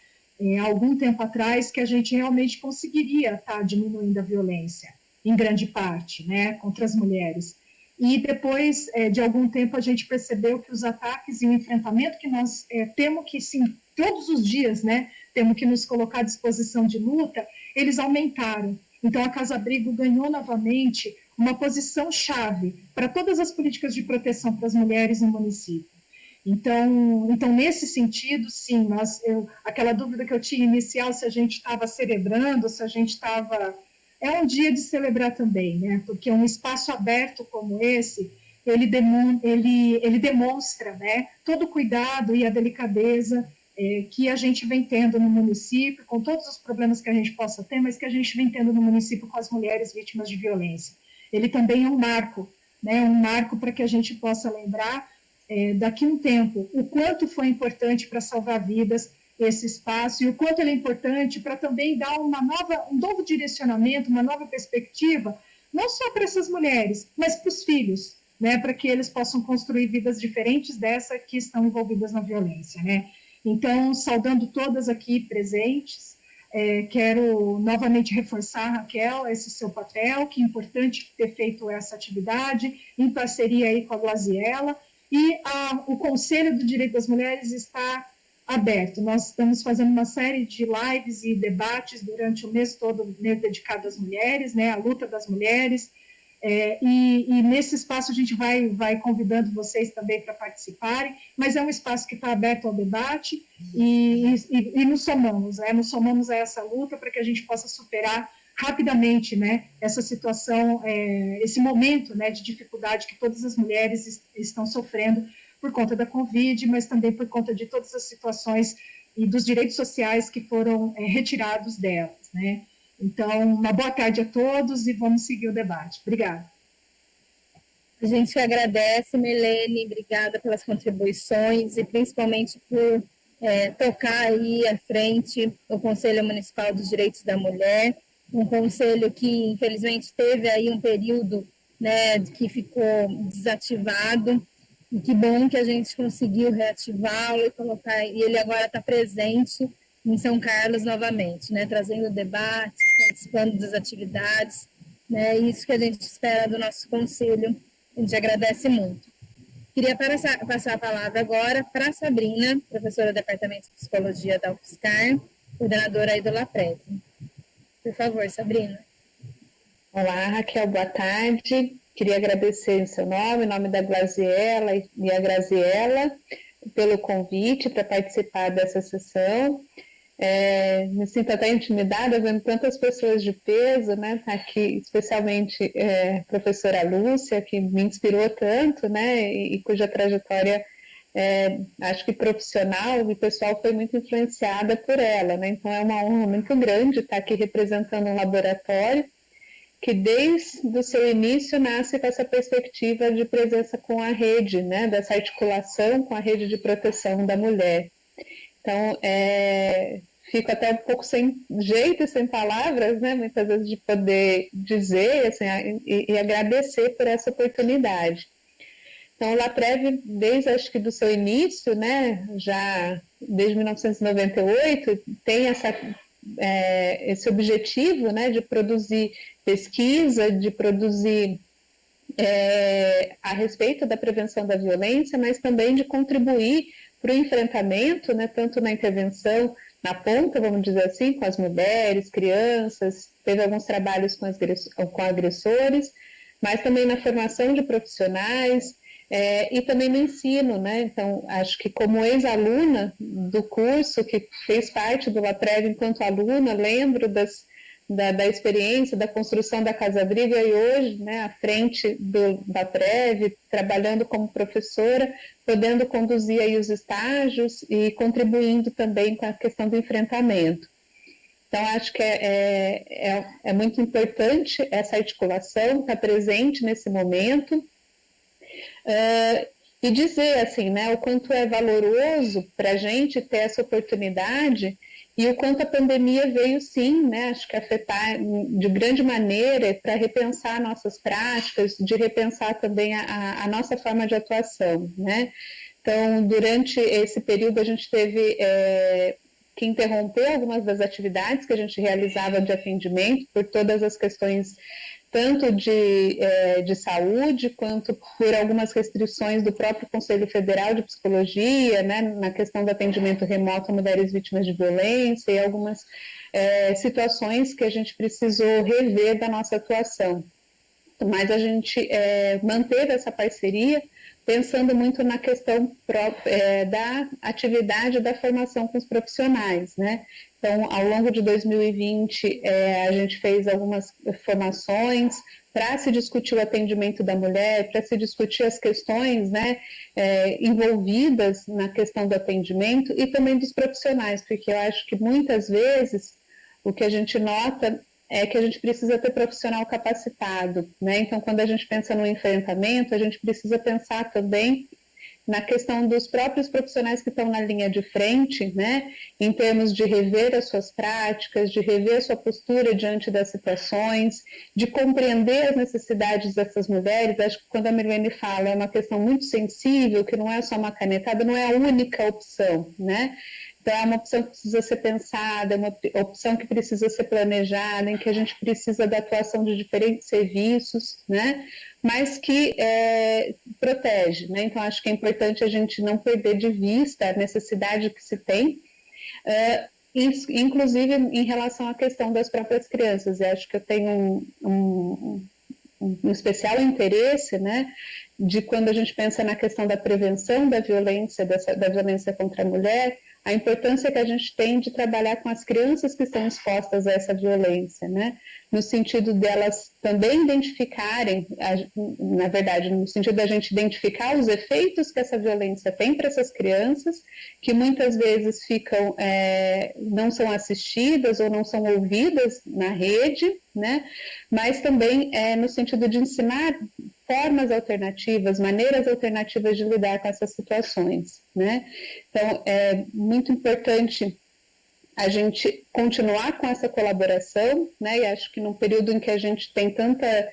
há algum tempo atrás, que a gente realmente conseguiria estar diminuindo a violência, em grande parte, né, contra as mulheres. E depois de algum tempo a gente percebeu que os ataques e o enfrentamento que nós temos que, sim, todos os dias, né, temos que nos colocar à disposição de luta, eles aumentaram. Então a Casa Abrigo ganhou novamente uma posição chave para todas as políticas de proteção para as mulheres no município. Então nesse sentido, sim, aquela dúvida que eu tinha inicial, se a gente estava celebrando, se a gente estava... É um dia de celebrar também, né? Porque um espaço aberto como esse, ele demonstra, né, todo o cuidado e a delicadeza que a gente vem tendo no município, com todos os problemas que a gente possa ter, mas que a gente vem tendo no município com as mulheres vítimas de violência. Ele também é um marco, né, um marco para que a gente possa lembrar, daqui a um tempo, o quanto foi importante para salvar vidas esse espaço e o quanto ele é importante para também dar um novo direcionamento, uma nova perspectiva, não só para essas mulheres, mas para os filhos, né, para que eles possam construir vidas diferentes dessa que estão envolvidas na violência, né. Então, saudando todas aqui presentes, quero novamente reforçar, Raquel, esse seu papel, que é importante ter feito essa atividade, em parceria aí com a Glaziella, e o Conselho do Direito das Mulheres está aberto. Nós estamos fazendo uma série de lives e debates durante o mês todo, dedicado às mulheres, né, à luta das mulheres, e nesse espaço a gente vai convidando vocês também para participarem, mas é um espaço que está aberto ao debate e nos somamos a essa luta para que a gente possa superar rapidamente, né, essa situação, esse momento, né, de dificuldade que todas as mulheres estão sofrendo por conta da Covid, mas também por conta de todas as situações e dos direitos sociais que foram retirados delas, né? Então, uma boa tarde a todos e vamos seguir o debate. Obrigada. A gente que agradece, Milene, obrigada pelas contribuições e principalmente por tocar aí à frente o Conselho Municipal dos Direitos da Mulher, um conselho que infelizmente teve aí um período, né, que ficou desativado, e que bom que a gente conseguiu reativá-lo e colocar, e ele agora está presente em São Carlos novamente, né, trazendo debate, participando das atividades, né, isso que a gente espera do nosso conselho, a gente agradece muito. Queria passar a palavra agora para a Sabrina, professora do Departamento de Psicologia da UFSCar, coordenadora aí do LAPREV. Por favor, Sabrina. Olá, Raquel, boa tarde. Queria agradecer em seu nome, em nome da Glaziela e a Graziela, pelo convite para participar dessa sessão. Me sinto até intimidada vendo tantas pessoas de peso, né? Aqui, especialmente a professora Lúcia, que me inspirou tanto, né? E cuja trajetória, acho que profissional e pessoal, foi muito influenciada por ela, né? Então é uma honra muito grande estar aqui representando um laboratório que desde o seu início nasce com essa perspectiva de presença com a rede, né? Dessa articulação com a rede de proteção da mulher. Então, fico até um pouco sem jeito e sem palavras, né, muitas vezes, de poder dizer assim, e agradecer por essa oportunidade. Então, o LAPREV, desde acho que do seu início, né, já desde 1998, tem esse objetivo, né, de produzir pesquisa, de produzir a respeito da prevenção da violência, mas também de contribuir para o enfrentamento, né, tanto na intervenção na ponta, vamos dizer assim, com as mulheres, crianças, teve alguns trabalhos com agressores, mas também na formação de profissionais e também no ensino, né? Então, acho que como ex-aluna do curso, que fez parte do LAPREV enquanto aluna, lembro da experiência, da construção da Casa Abrigo, e hoje, né, à frente do LAPREV, trabalhando como professora, podendo conduzir aí os estágios e contribuindo também com a questão do enfrentamento. Então, acho que é muito importante essa articulação, estar presente nesse momento, e dizer, assim, né, o quanto é valoroso para a gente ter essa oportunidade e o quanto a pandemia veio, sim, né, acho que afetar de grande maneira para repensar nossas práticas, de repensar também a nossa forma de atuação, né. Então, durante esse período, a gente teve que interromper algumas das atividades que a gente realizava de atendimento por todas as questões tanto de saúde, quanto por algumas restrições do próprio Conselho Federal de Psicologia, né, na questão do atendimento remoto a mulheres vítimas de violência e algumas situações que a gente precisou rever da nossa atuação. Mas a gente manteve essa parceria pensando muito na questão da atividade da formação com os profissionais, né? Então, ao longo de 2020, a gente fez algumas formações para se discutir o atendimento da mulher, para se discutir as questões, né, envolvidas na questão do atendimento e também dos profissionais, porque eu acho que muitas vezes o que a gente nota é que a gente precisa ter profissional capacitado, né? Então, quando a gente pensa no enfrentamento, a gente precisa pensar também na questão dos próprios profissionais que estão na linha de frente, né, em termos de rever as suas práticas, de rever a sua postura diante das situações, de compreender as necessidades dessas mulheres. Acho que quando a Milene fala, é uma questão muito sensível, que não é só uma canetada, não é a única opção, né? Então, é uma opção que precisa ser pensada, é uma opção que precisa ser planejada, em que a gente precisa da atuação de diferentes serviços, né? Mas que protege, né? Então, acho que é importante a gente não perder de vista a necessidade que se tem, inclusive em relação à questão das próprias crianças. Eu acho que eu tenho um especial interesse, né, de quando a gente pensa na questão da prevenção da violência contra a mulher, a importância que a gente tem de trabalhar com as crianças que estão expostas a essa violência, né? No sentido delas também identificarem, na verdade, no sentido da gente identificar os efeitos que essa violência tem para essas crianças, que muitas vezes ficam, não são assistidas ou não são ouvidas na rede, né? Mas também no sentido de ensinar formas alternativas, maneiras alternativas de lidar com essas situações, né? Então, é muito importante a gente continuar com essa colaboração, né? E acho que num período em que a gente tem tanta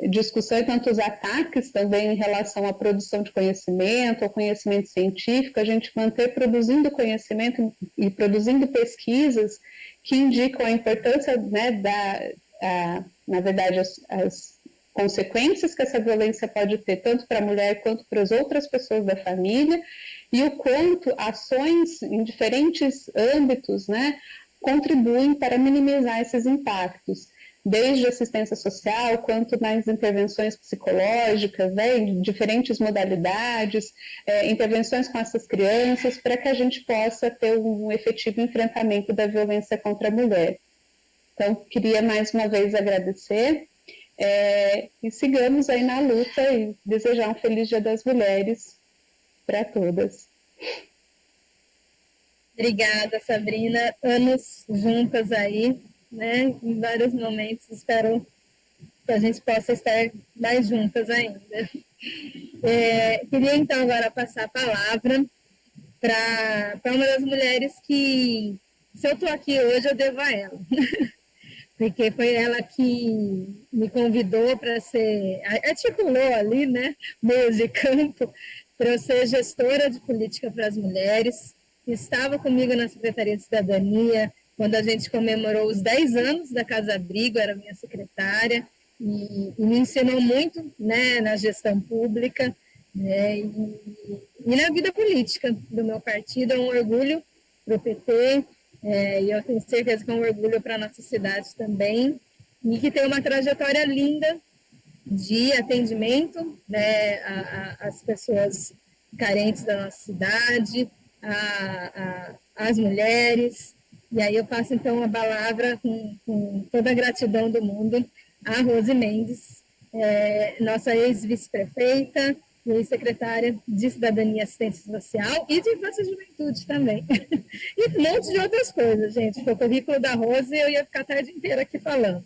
discussão e tantos ataques também em relação à produção de conhecimento, ao conhecimento científico, a gente manter produzindo conhecimento e produzindo pesquisas que indicam a importância, né, na verdade, as consequências que essa violência pode ter, tanto para a mulher quanto para as outras pessoas da família, e o quanto ações em diferentes âmbitos, né, contribuem para minimizar esses impactos, desde assistência social, quanto nas intervenções psicológicas, né, em diferentes modalidades, intervenções com essas crianças, para que a gente possa ter um efetivo enfrentamento da violência contra a mulher. Então, queria mais uma vez agradecer, e sigamos aí na luta e desejar um feliz Dia das Mulheres para todas. Obrigada, Sabrina. Anos juntas aí, né? Em vários momentos. Espero que a gente possa estar mais juntas ainda. Queria, então, agora passar a palavra para uma das mulheres que, se eu estou aqui hoje, eu devo a ela. Porque foi ela que me convidou para ser, articulou ali, né, meios de campo, para eu ser gestora de política para as mulheres. Estava comigo na Secretaria de Cidadania, quando a gente comemorou os 10 anos da Casa Abrigo, era minha secretária, e me ensinou muito, né, na gestão pública, né, e na vida política do meu partido. É um orgulho para o PT, e eu tenho certeza que é um orgulho para a nossa cidade também, e que tem uma trajetória linda de atendimento, né, às pessoas carentes da nossa cidade, às mulheres. E aí eu passo, então, a palavra com toda a gratidão do mundo a Rose Mendes, nossa ex-vice-prefeita e ex-secretária de Cidadania e Assistência Social e de Infância e Juventude também. E um monte de outras coisas, gente. O currículo da Rose, eu ia ficar a tarde inteira aqui falando.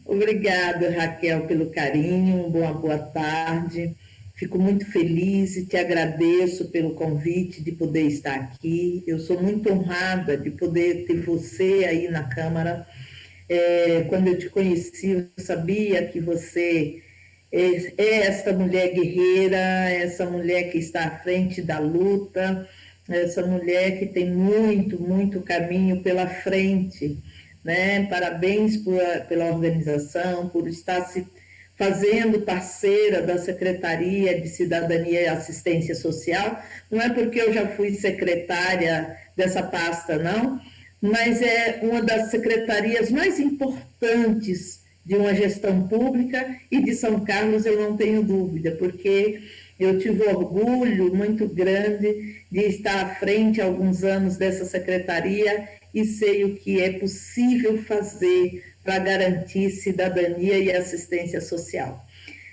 Obrigada, Raquel, pelo carinho. Boa tarde. Fico muito feliz e te agradeço pelo convite de poder estar aqui. Eu sou muito honrada de poder ter você aí na Câmara. Quando eu te conheci, eu sabia que você é essa mulher guerreira, essa mulher que está à frente da luta, essa mulher que tem muito caminho pela frente, né? Parabéns pela organização, por estar se fazendo parceira da Secretaria de Cidadania e Assistência Social. Não é porque eu já fui secretária dessa pasta, não, mas é uma das secretarias mais importantes de uma gestão pública, e de São Carlos eu não tenho dúvida, porque eu tive um orgulho muito grande de estar à frente há alguns anos dessa secretaria e sei o que é possível fazer para garantir cidadania e assistência social.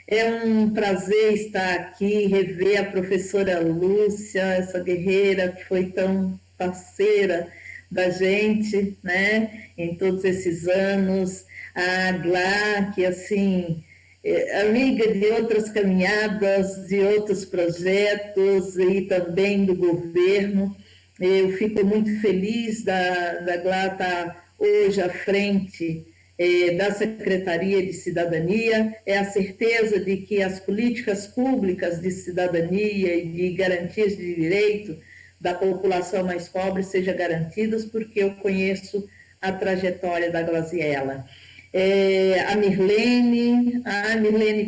É um prazer estar aqui, rever a professora Lúcia, essa guerreira que foi tão parceira da gente, né, em todos esses anos, a Glá, que, assim, amiga de outras caminhadas, de outros projetos e também do governo. Eu fico muito feliz da Glá estar hoje à frente da Secretaria de Cidadania. É a certeza de que as políticas públicas de cidadania e de garantias de direito da população mais pobre sejam garantidas, porque eu conheço a trajetória da Glaziella. A Mirlene,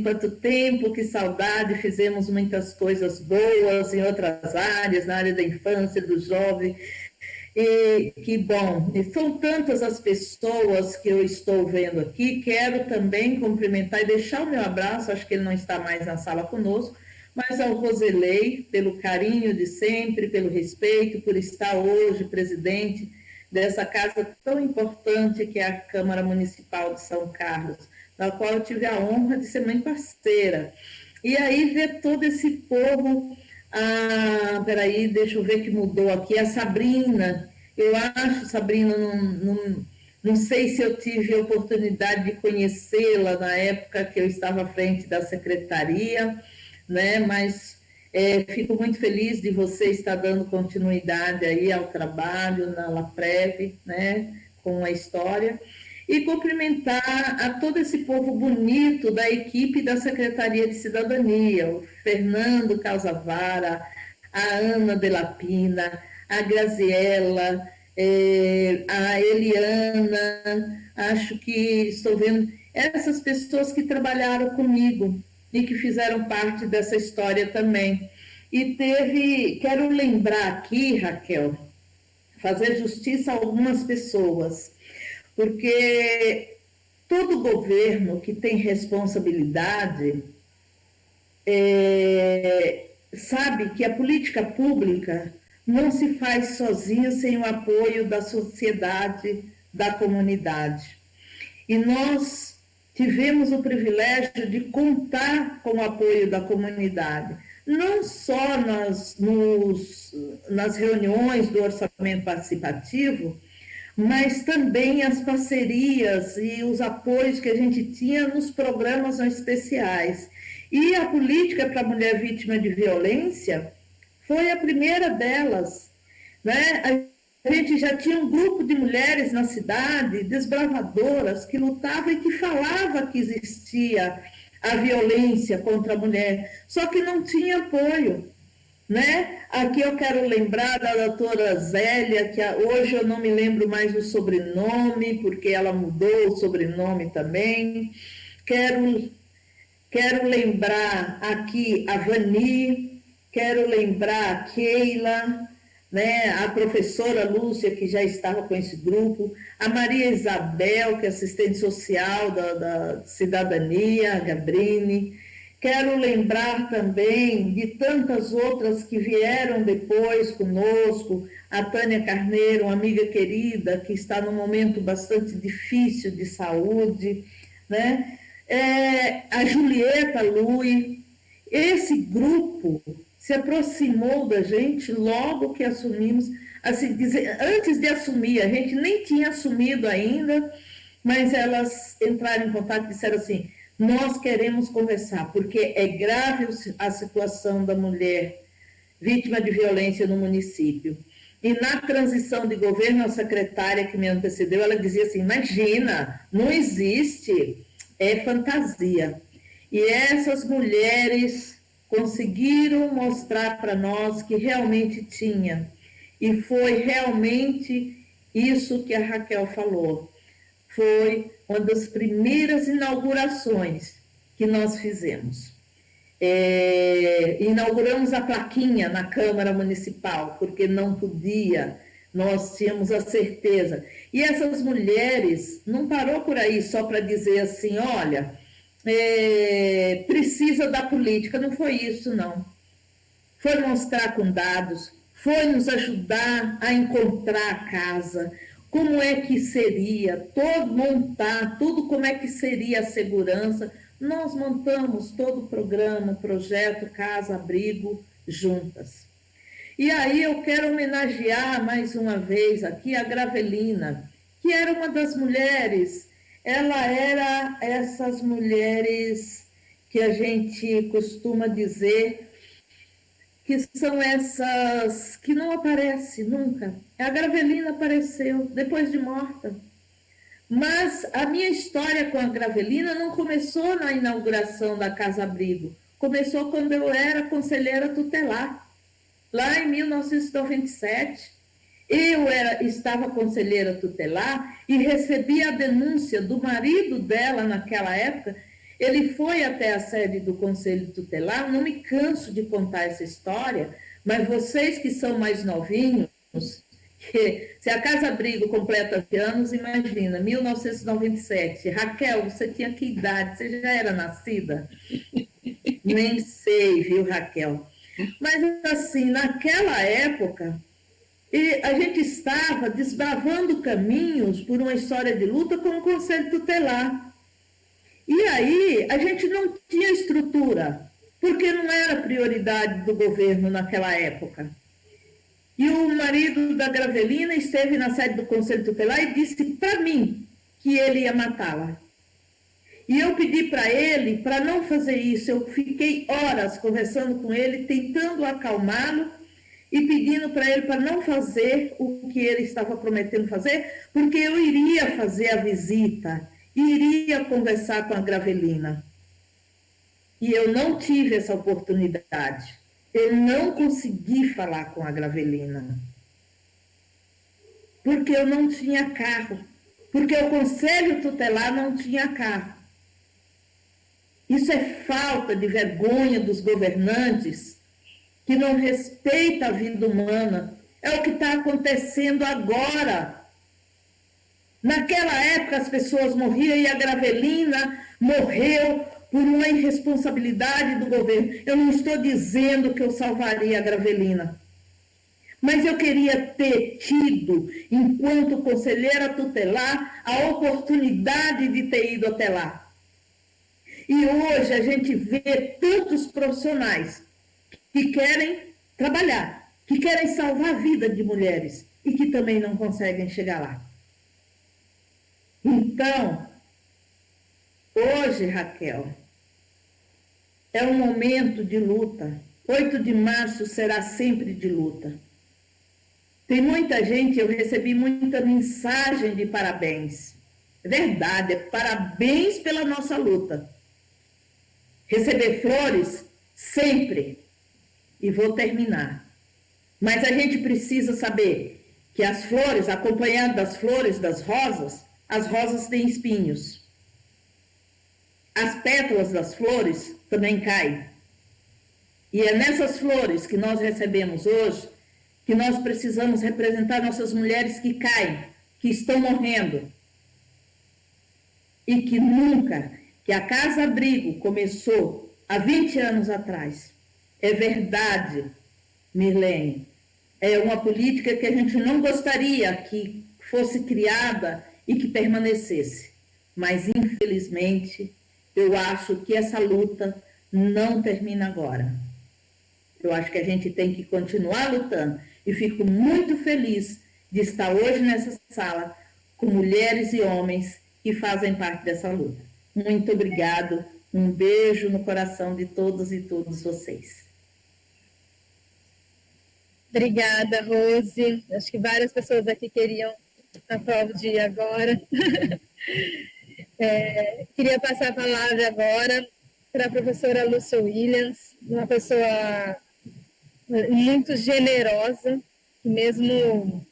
quanto tempo, que saudade, fizemos muitas coisas boas em outras áreas, na área da infância, do jovem, e que bom, e são tantas as pessoas que eu estou vendo aqui. Quero também cumprimentar e deixar o meu abraço, acho que ele não está mais na sala conosco, mas ao Roselei, pelo carinho de sempre, pelo respeito, por estar hoje presidente dessa casa tão importante que é a Câmara Municipal de São Carlos, na qual eu tive a honra de ser mãe parceira. E aí ver todo esse povo, peraí, deixa eu ver que mudou aqui, a Sabrina, eu acho, Sabrina, não sei se eu tive a oportunidade de conhecê-la na época que eu estava à frente da secretaria, né, mas fico muito feliz de você estar dando continuidade aí ao trabalho na LAPREV, né, com a história, e cumprimentar a todo esse povo bonito da equipe da Secretaria de Cidadania, o Fernando Calzavara, a Ana Delapina, a Graziela, a Eliana, acho que estou vendo essas pessoas que trabalharam comigo e que fizeram parte dessa história também. E quero lembrar aqui, Raquel, fazer justiça a algumas pessoas, porque todo governo que tem responsabilidade sabe que a política pública não se faz sozinha sem o apoio da sociedade, da comunidade. E nós tivemos o privilégio de contar com o apoio da comunidade, não só nas reuniões do orçamento participativo, mas também as parcerias e os apoios que a gente tinha nos programas especiais. E a política para a mulher vítima de violência foi a primeira delas, né? A gente já tinha um grupo de mulheres na cidade, desbravadoras, que lutavam e que falava que existia a violência contra a mulher, só que não tinha apoio, né? Aqui eu quero lembrar da doutora Zélia, que hoje eu não me lembro mais o sobrenome, porque ela mudou o sobrenome também. Quero lembrar aqui a Vani, quero lembrar a Keila, né, a professora Lúcia, que já estava com esse grupo, a Maria Isabel, que é assistente social da Cidadania, a Gabrini. Quero lembrar também de tantas outras que vieram depois conosco, a Tânia Carneiro, uma amiga querida, que está num momento bastante difícil de saúde, né? A Julieta Lui. Esse grupo se aproximou da gente logo que assumimos, assim, antes de assumir, a gente nem tinha assumido ainda, mas elas entraram em contato e disseram assim: nós queremos conversar, porque é grave a situação da mulher vítima de violência no município. E na transição de governo, a secretária que me antecedeu, ela dizia assim: imagina, não existe, é fantasia. E essas mulheres conseguiram mostrar para nós que realmente tinha. E foi realmente isso que a Raquel falou. Foi uma das primeiras inaugurações que nós fizemos. Inauguramos a plaquinha na Câmara Municipal, porque não podia, nós tínhamos a certeza. E essas mulheres não parou por aí só para dizer assim: olha, precisa da política. Não foi isso, não. Foi mostrar com dados, foi nos ajudar a encontrar a casa, como é que seria, montar tudo, como é que seria a segurança. Nós montamos todo o programa, projeto Casa Abrigo juntas. E aí eu quero homenagear mais uma vez aqui a Gravelina, que era uma das mulheres, ela era essas mulheres que a gente costuma dizer que são essas que não aparecem nunca. A Gravelina apareceu depois de morta. Mas a minha história com a Gravelina não começou na inauguração da Casa Abrigo. Começou quando eu era conselheira tutelar, lá em 1997. Estava conselheira tutelar e recebi a denúncia do marido dela naquela época. Ele foi até a sede do Conselho Tutelar, não me canso de contar essa história, mas vocês que são mais novinhos, que se a Casa Abrigo completa anos, imagina, 1997. Raquel, você tinha que idade? Você já era nascida? Nem sei, viu, Raquel? Mas, assim, naquela época, a gente estava desbravando caminhos por uma história de luta com o Conselho Tutelar. E aí, a gente não tinha estrutura, porque não era prioridade do governo naquela época. E o marido da Gravelina esteve na sede do Conselho Tutelar e disse para mim que ele ia matá-la. E eu pedi para ele para não fazer isso. Eu fiquei horas conversando com ele, tentando acalmá-lo e pedindo para ele para não fazer o que ele estava prometendo fazer, porque eu iria fazer a visita, iria conversar com a Gravelina. E eu não tive essa oportunidade. Eu não consegui falar com a Gravelina. Porque eu não tinha carro. Porque o Conselho Tutelar não tinha carro. Isso é falta de vergonha dos governantes que não respeitam a vida humana. É o que está acontecendo agora. Naquela época as pessoas morriam e a Gravelina morreu por uma irresponsabilidade do governo. Eu não estou dizendo que eu salvaria a Gravelina, mas eu queria ter tido, enquanto conselheira tutelar, a oportunidade de ter ido até lá. E hoje a gente vê tantos profissionais que querem trabalhar, que querem salvar a vida de mulheres e que também não conseguem chegar lá. Então, hoje, Raquel, é um momento de luta. 8 de março será sempre de luta. Tem muita gente, eu recebi muita mensagem de parabéns. É verdade, é parabéns pela nossa luta. Receber flores, sempre. E vou terminar. Mas a gente precisa saber que as flores, acompanhado das flores, das rosas, as rosas têm espinhos. As pétalas das flores também caem. E é nessas flores que nós recebemos hoje que nós precisamos representar nossas mulheres que caem, que estão morrendo. E que nunca, que a Casa Abrigo começou há 20 anos atrás. É verdade, Mirlene. É uma política que a gente não gostaria que fosse criada e que permanecesse. Mas, infelizmente, eu acho que essa luta não termina agora. Eu acho que a gente tem que continuar lutando. E fico muito feliz de estar hoje nessa sala com mulheres e homens que fazem parte dessa luta. Muito obrigado. Um beijo no coração de todos e todos vocês. Obrigada, Rose. Acho que várias pessoas aqui queriam aplaudir agora. Queria passar a palavra agora para a professora Lúcia Williams, uma pessoa muito generosa, que mesmo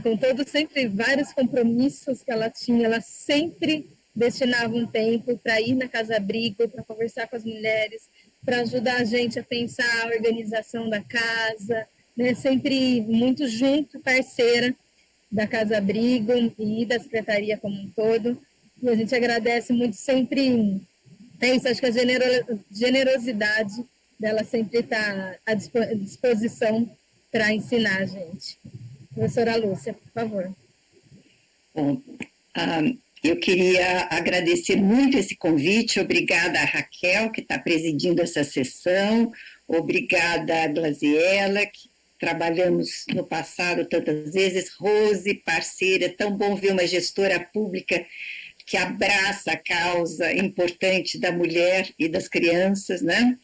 com todos sempre vários compromissos que ela tinha, ela sempre destinava um tempo para ir na Casa Abrigo, para conversar com as mulheres, para ajudar a gente a pensar a organização da casa, né? Sempre muito junto, parceira da Casa Abrigo e da Secretaria como um todo. E a gente agradece muito sempre, isso, acho que a generosidade dela sempre está à disposição para ensinar a gente. Professora Lúcia, por favor. Bom, eu queria agradecer muito esse convite, obrigada a Raquel, que está presidindo essa sessão, obrigada a Glaziella, que trabalhamos no passado tantas vezes, Rose, parceira, é tão bom ver uma gestora pública que abraça a causa importante da mulher e das crianças, né?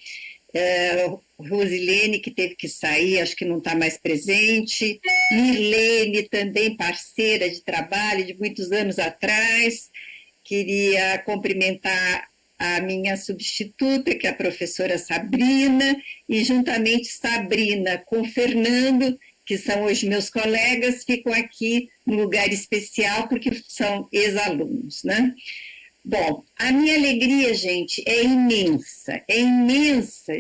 Rosilene, que teve que sair, acho que não está mais presente, Mirlene, também parceira de trabalho de muitos anos atrás. Queria cumprimentar a minha substituta, que é a professora Sabrina, e juntamente Sabrina com Fernando, que são hoje meus colegas, ficam aqui num lugar especial, porque são ex-alunos, né? Bom, a minha alegria, gente, é imensa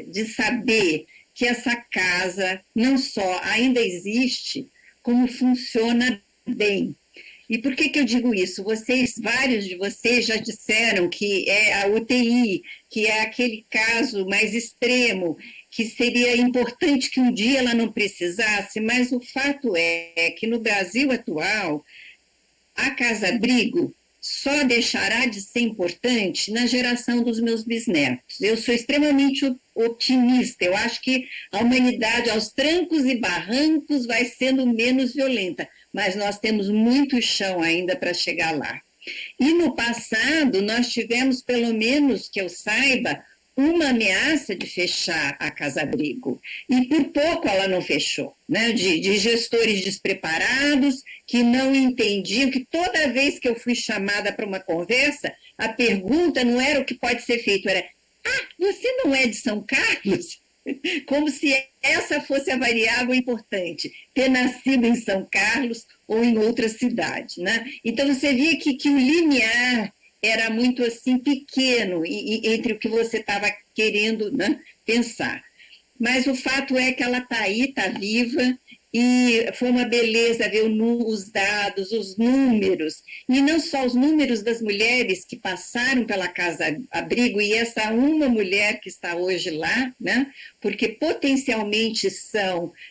de saber que essa casa não só ainda existe, como funciona bem. E por que eu digo isso? Vários de vocês já disseram que é a UTI, que é aquele caso mais extremo, que seria importante que um dia ela não precisasse, mas o fato é que no Brasil atual, a casa-abrigo só deixará de ser importante na geração dos meus bisnetos. Eu sou extremamente otimista, eu acho que a humanidade, aos trancos e barrancos, vai sendo menos violenta, mas nós temos muito chão ainda para chegar lá. E no passado, nós tivemos, pelo menos que eu saiba, uma ameaça de fechar a casa-abrigo, e por pouco ela não fechou, né? De gestores despreparados, que não entendiam, que toda vez que eu fui chamada para uma conversa, a pergunta não era o que pode ser feito, era: ah, você não é de São Carlos? Como se essa fosse a variável importante, ter nascido em São Carlos ou em outra cidade, né? Então você via que o limiar era muito assim pequeno entre o que você estava querendo, né, pensar. Mas o fato é que ela está aí, está viva, e foi uma beleza ver os dados, os números, e não só os números das mulheres que passaram pela casa-abrigo, e essa uma mulher que está hoje lá, né, porque potencialmente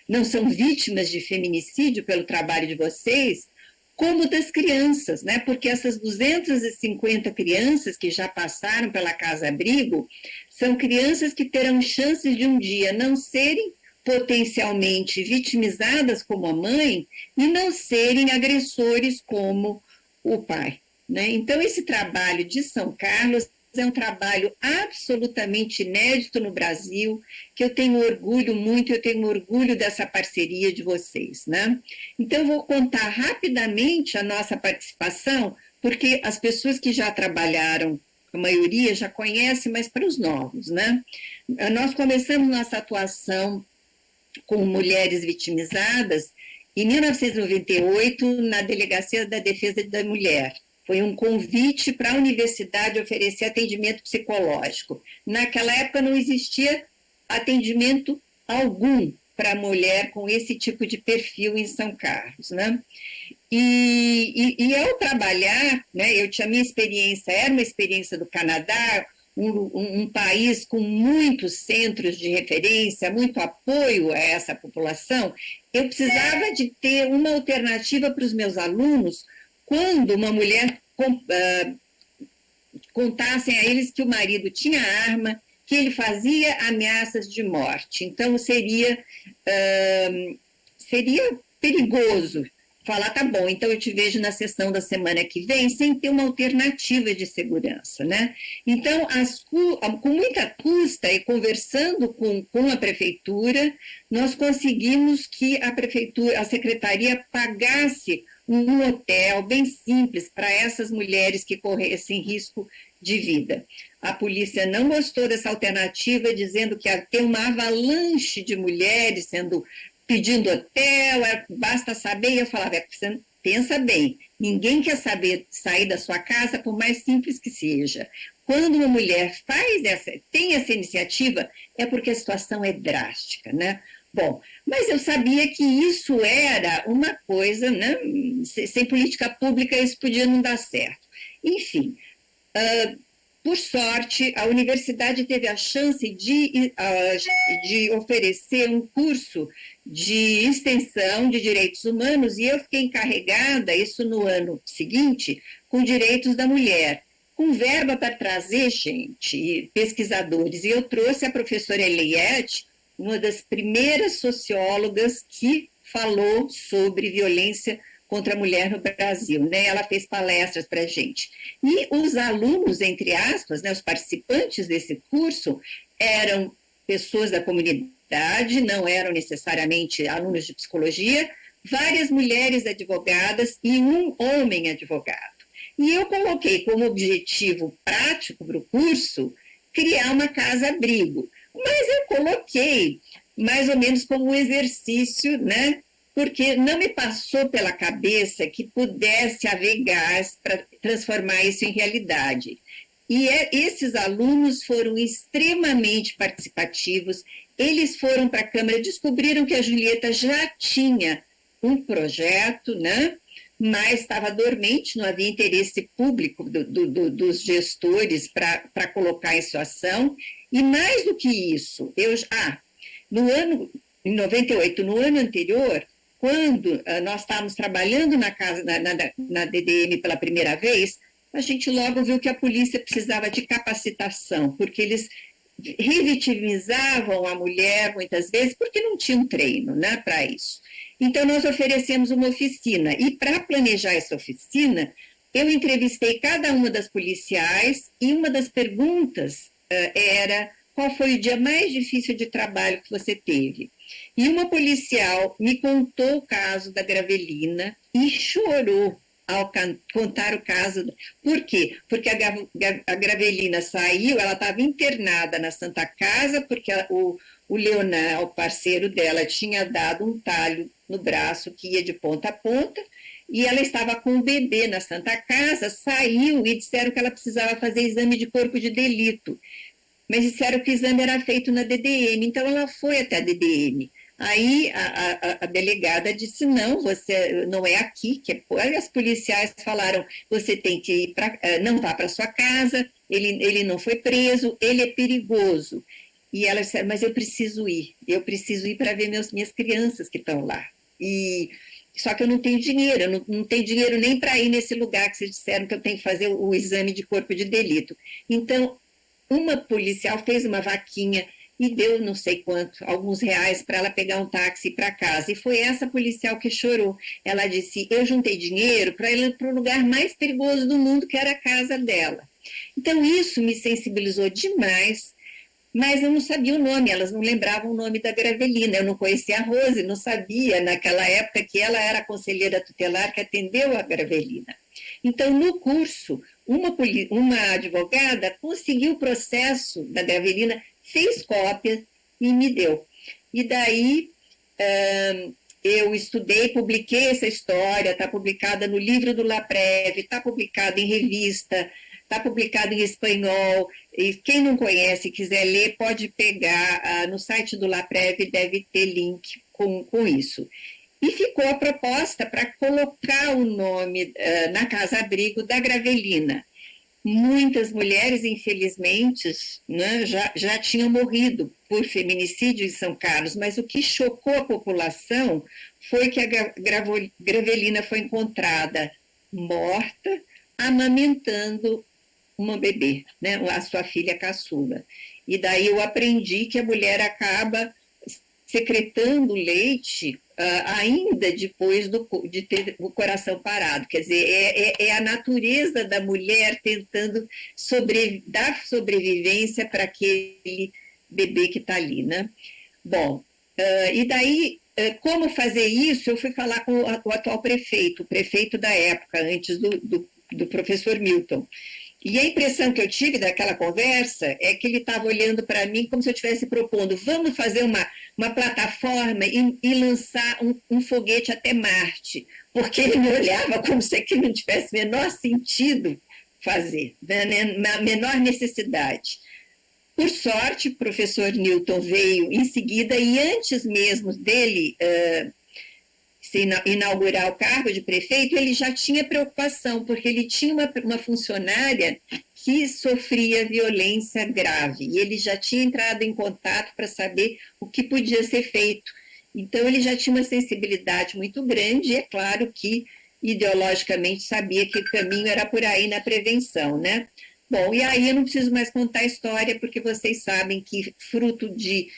não são vítimas de feminicídio pelo trabalho de vocês, como das crianças, né? Porque essas 250 crianças que já passaram pela casa-abrigo são crianças que terão chances de um dia não serem potencialmente vitimizadas como a mãe e não serem agressores como o pai, né? Então, esse trabalho de São Carlos é um trabalho absolutamente inédito no Brasil, que eu tenho orgulho muito, eu tenho orgulho dessa parceria de vocês, né? Então, vou contar rapidamente a nossa participação, porque as pessoas que já trabalharam, a maioria já conhece, mas para os novos, né? Nós começamos nossa atuação com mulheres vitimizadas em 1998, na Delegacia da Defesa da Mulher. Foi um convite para a universidade oferecer atendimento psicológico. Naquela época não existia atendimento algum para mulher com esse tipo de perfil em São Carlos, né? E ao trabalhar, né, eu tinha minha experiência, era uma experiência do Canadá, um país com muitos centros de referência, muito apoio a essa população, eu precisava de ter uma alternativa para os meus alunos quando uma mulher contassem a eles que o marido tinha arma, que ele fazia ameaças de morte. Então, seria perigoso falar: tá bom, então eu te vejo na sessão da semana que vem, sem ter uma alternativa de segurança, né? Então, com muita custa e conversando com a prefeitura, nós conseguimos que a secretaria pagasse um hotel bem simples para essas mulheres que corressem risco de vida. A polícia não gostou dessa alternativa, dizendo que ia ter uma avalanche de mulheres pedindo hotel, basta saber, e eu falava: você pensa bem, ninguém quer sair da sua casa, por mais simples que seja. Quando uma mulher tem essa iniciativa, é porque a situação é drástica, né? Bom, mas eu sabia que isso era uma coisa, né? Sem política pública isso podia não dar certo. Enfim, por sorte, a universidade teve a chance de oferecer um curso de extensão de direitos humanos, e eu fiquei encarregada, isso no ano seguinte, com direitos da mulher, com verba para trazer pesquisadores, e eu trouxe a professora Eliette, uma das primeiras sociólogas que falou sobre violência contra a mulher no Brasil, né? Ela fez palestras para a gente. E os alunos, entre aspas, né, os participantes desse curso, eram pessoas da comunidade, não eram necessariamente alunos de psicologia, várias mulheres advogadas e um homem advogado. E eu coloquei como objetivo prático para o curso criar uma casa-abrigo. Mas eu coloquei mais ou menos como um exercício, né? Porque não me passou pela cabeça que pudesse haver gás para transformar isso em realidade. E esses alunos foram extremamente participativos, eles foram para a Câmara, descobriram que a Julieta já tinha um projeto, né, mas estava dormente, não havia interesse público dos gestores para colocar em situação. E mais do que isso, em 98, no ano anterior, quando nós estávamos trabalhando na casa, na DDM pela primeira vez, a gente logo viu que a polícia precisava de capacitação, porque eles revitimizavam a mulher muitas vezes porque não tinham treino, né, para isso. Então, nós oferecemos uma oficina, e para planejar essa oficina, eu entrevistei cada uma das policiais, e uma das perguntas era: qual foi o dia mais difícil de trabalho que você teve? E uma policial me contou o caso da Gravelina e chorou ao contar o caso. Por quê? Porque a Gravelina saiu, ela estava internada na Santa Casa, porque o Leonan, o parceiro dela, tinha dado um talho no braço que ia de ponta a ponta, e ela estava com o bebê na Santa Casa, saiu e disseram que ela precisava fazer exame de corpo de delito. Mas disseram que o exame era feito na DDM, então ela foi até a DDM. Aí a delegada disse: não, você não é aqui. Aí as policiais falaram: você tem que ir não vá para sua casa, ele não foi preso, ele é perigoso. E ela disse: mas eu preciso ir para ver minhas crianças que estão lá. Só que eu não tenho dinheiro, eu não tenho dinheiro nem para ir nesse lugar que vocês disseram que eu tenho que fazer o exame de corpo de delito. Então, uma policial fez uma vaquinha e deu não sei quanto, alguns reais para ela pegar um táxi para casa. E foi essa policial que chorou. Ela disse: eu juntei dinheiro para ir para o lugar mais perigoso do mundo, que era a casa dela. Então, isso me sensibilizou demais, mas eu não sabia o nome, elas não lembravam o nome da Gravelina. Eu não conhecia a Rose, não sabia naquela época que ela era a conselheira tutelar que atendeu a Gravelina. Então, no curso, uma advogada conseguiu o processo da Gravelina, fez cópia e me deu. E daí eu estudei, publiquei essa história, está publicada no livro do Laprev, está publicada em revista, está publicado em espanhol, e quem não conhece e quiser ler, pode pegar no site do Laprev, deve ter link com isso. E ficou a proposta para colocar o nome na casa-abrigo da Gravelina. Muitas mulheres, infelizmente, né, já tinham morrido por feminicídio em São Carlos, mas o que chocou a população foi que a Gravelina foi encontrada morta, amamentando uma bebê, né, a sua filha caçula. E daí eu aprendi que a mulher acaba secretando leite ainda depois de ter o coração parado. Quer dizer, é a natureza da mulher tentando dar sobrevivência para aquele bebê que está ali, né? Bom, e daí, como fazer isso? Eu fui falar com o atual prefeito, o prefeito da época, antes do professor Milton. E a impressão que eu tive daquela conversa é que ele estava olhando para mim como se eu estivesse propondo: vamos fazer uma plataforma e lançar um foguete até Marte, porque ele me olhava como se aquilo não tivesse menor sentido fazer, né? Menor necessidade. Por sorte, o professor Newton veio em seguida, e antes mesmo dele se inaugurar o cargo de prefeito, ele já tinha preocupação, porque ele tinha uma funcionária que sofria violência grave, e ele já tinha entrado em contato para saber o que podia ser feito. Então, ele já tinha uma sensibilidade muito grande, e é claro que, ideologicamente, sabia que o caminho era por aí na prevenção, né? Bom, e aí eu não preciso mais contar a história, porque vocês sabem que, fruto de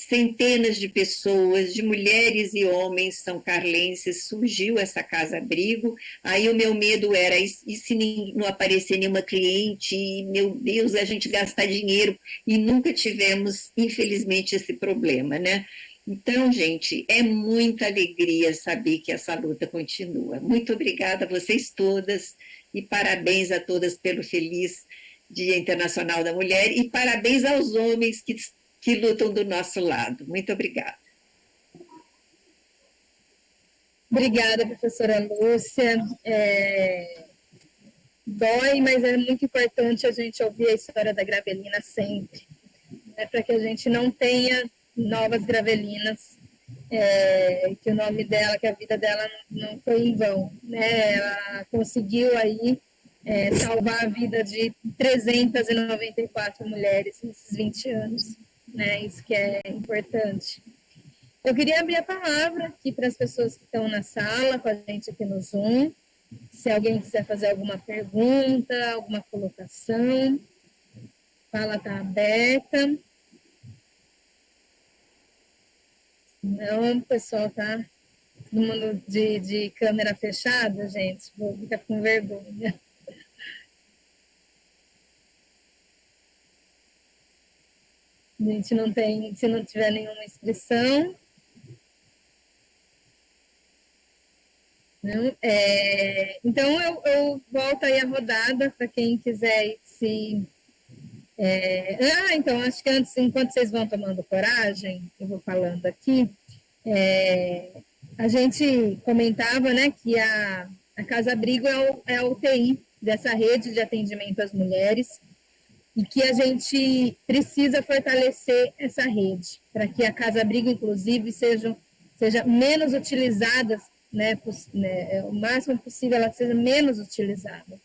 centenas de pessoas, de mulheres e homens são-carlenses, surgiu essa casa-abrigo. Aí o meu medo era: e se não aparecer nenhuma cliente, e, meu Deus, a gente gastar dinheiro, e nunca tivemos, infelizmente, esse problema, né? Então, gente, é muita alegria saber que essa luta continua. Muito obrigada a vocês todas, e parabéns a todas pelo feliz Dia Internacional da Mulher, e parabéns aos homens que lutam do nosso lado. Muito obrigada. Obrigada, professora Lúcia. Dói, mas é muito importante a gente ouvir a história da Gravelina sempre, né, para que a gente não tenha novas Gravelinas que o nome dela, que a vida dela não foi em vão, né? Ela conseguiu aí salvar a vida de 394 mulheres nesses 20 anos, né? Isso que é importante. Eu queria abrir a palavra aqui para as pessoas que estão na sala com a gente aqui no Zoom. Se alguém quiser fazer alguma pergunta, alguma colocação, a fala está aberta. Não, o pessoal está no mundo de câmera fechada, gente, vou ficar com vergonha. A gente não tem, se não tiver nenhuma inscrição. Não, então, eu volto aí a rodada para quem quiser se... então, acho que antes, enquanto vocês vão tomando coragem, eu vou falando aqui, a gente comentava, né, que a Casa Abrigo é a UTI dessa rede de atendimento às mulheres e que a gente precisa fortalecer essa rede para que a Casa Abrigo, inclusive, seja menos utilizada, né, o máximo possível ela seja menos utilizada.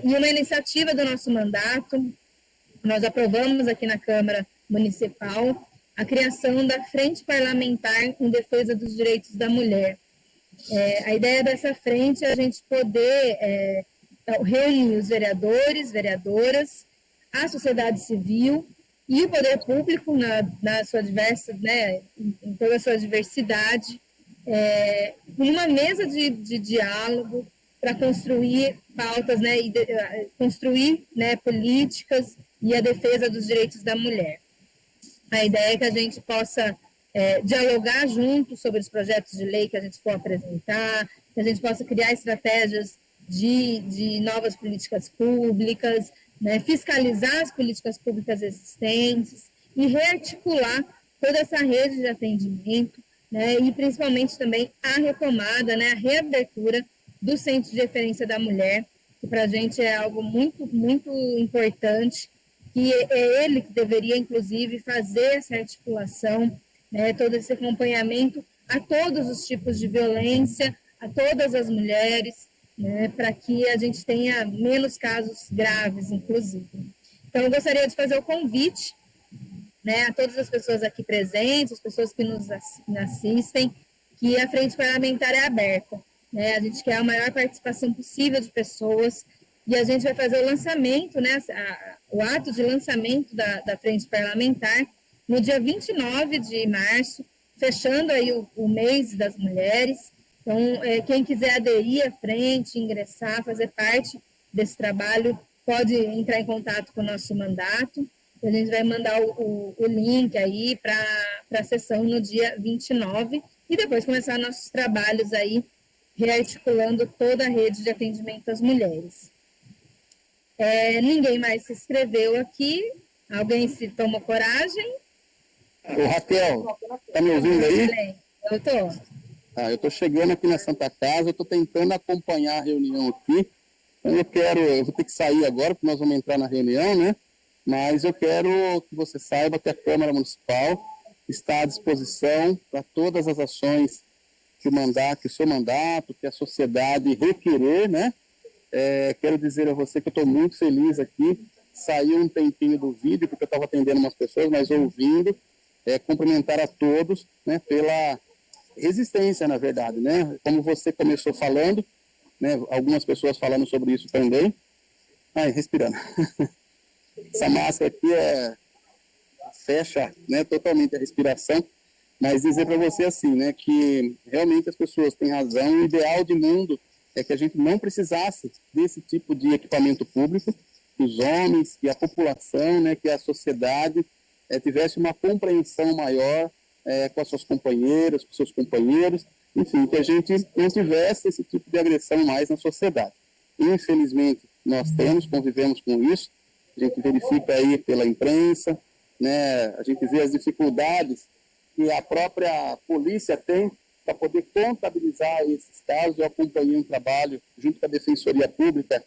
E uma iniciativa do nosso mandato, nós aprovamos aqui na Câmara Municipal a criação da Frente Parlamentar em Defesa dos Direitos da Mulher. A ideia dessa frente é a gente poder reunir os vereadores, vereadoras, a sociedade civil e o poder público na sua diversa, né, em toda a sua diversidade, numa mesa de diálogo para construir pautas, né, construir, né, políticas e a defesa dos direitos da mulher. A ideia é que a gente possa dialogar junto sobre os projetos de lei que a gente for apresentar, que a gente possa criar estratégias de novas políticas públicas, né, fiscalizar as políticas públicas existentes e rearticular toda essa rede de atendimento, né, e principalmente também a retomada, né, a reabertura do Centro de Referência da Mulher, que para a gente é algo muito, muito importante, que é ele que deveria, inclusive, fazer essa articulação, né, todo esse acompanhamento a todos os tipos de violência, a todas as mulheres, né, para que a gente tenha menos casos graves, inclusive. Então, eu gostaria de fazer o convite, né, a todas as pessoas aqui presentes, as pessoas que nos assistem, que a frente parlamentar é aberta, né, a gente quer a maior participação possível de pessoas, e a gente vai fazer o lançamento, né, o ato de lançamento da frente parlamentar no dia 29 de março, fechando aí o mês das mulheres. Então, quem quiser aderir à frente, ingressar, fazer parte desse trabalho, pode entrar em contato com o nosso mandato. A gente vai mandar o link aí para a sessão no dia 29 e depois começar nossos trabalhos aí, rearticulando toda a rede de atendimento às mulheres. Ninguém mais se inscreveu aqui. Alguém se tomou coragem? Ô, Raquel, tá me ouvindo aí? Eu estou. Eu estou chegando aqui na Santa Casa, eu estou tentando acompanhar a reunião aqui. Então eu vou ter que sair agora, porque nós vamos entrar na reunião, né? Mas eu quero que você saiba que a Câmara Municipal está à disposição para todas as ações que o seu mandato, que a sociedade requerer, né? Quero dizer a você que eu estou muito feliz aqui. Saiu um tempinho do vídeo, porque eu estava atendendo umas pessoas, mas ouvindo, cumprimentar a todos, né, pela resistência, na verdade, né? Como você começou falando, né, algumas pessoas falando sobre isso também. Respirando. Essa máscara aqui fecha, né, totalmente a respiração, mas dizer para você assim, né, que realmente as pessoas têm razão. O ideal de mundo é que a gente não precisasse desse tipo de equipamento público, que os homens, que a população, né, que a sociedade tivesse uma compreensão maior com as suas companheiras, com seus companheiros, enfim, que a gente não tivesse esse tipo de agressão mais na sociedade. Infelizmente, nós convivemos com isso, a gente verifica aí pela imprensa, né, a gente vê as dificuldades que a própria polícia tem para poder contabilizar esses casos. Eu acompanhei um trabalho junto com a Defensoria Pública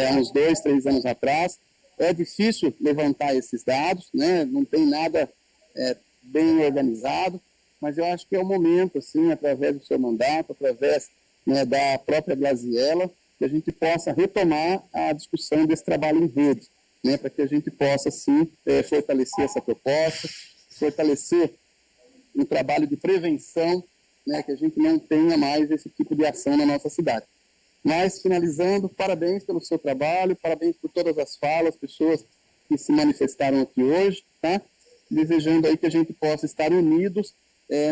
há uns 2, 3 anos atrás. É difícil levantar esses dados, né? Não tem nada bem organizado, mas eu acho que é o momento, assim, através do seu mandato, através, né, da própria Glaziella, que a gente possa retomar a discussão desse trabalho em rede, né, para que a gente possa, sim, fortalecer essa proposta, fortalecer um trabalho de prevenção, né, que a gente não tenha mais esse tipo de ação na nossa cidade. Mas, finalizando, parabéns pelo seu trabalho, parabéns por todas as falas, pessoas que se manifestaram aqui hoje, tá? Desejando aí que a gente possa estar unidos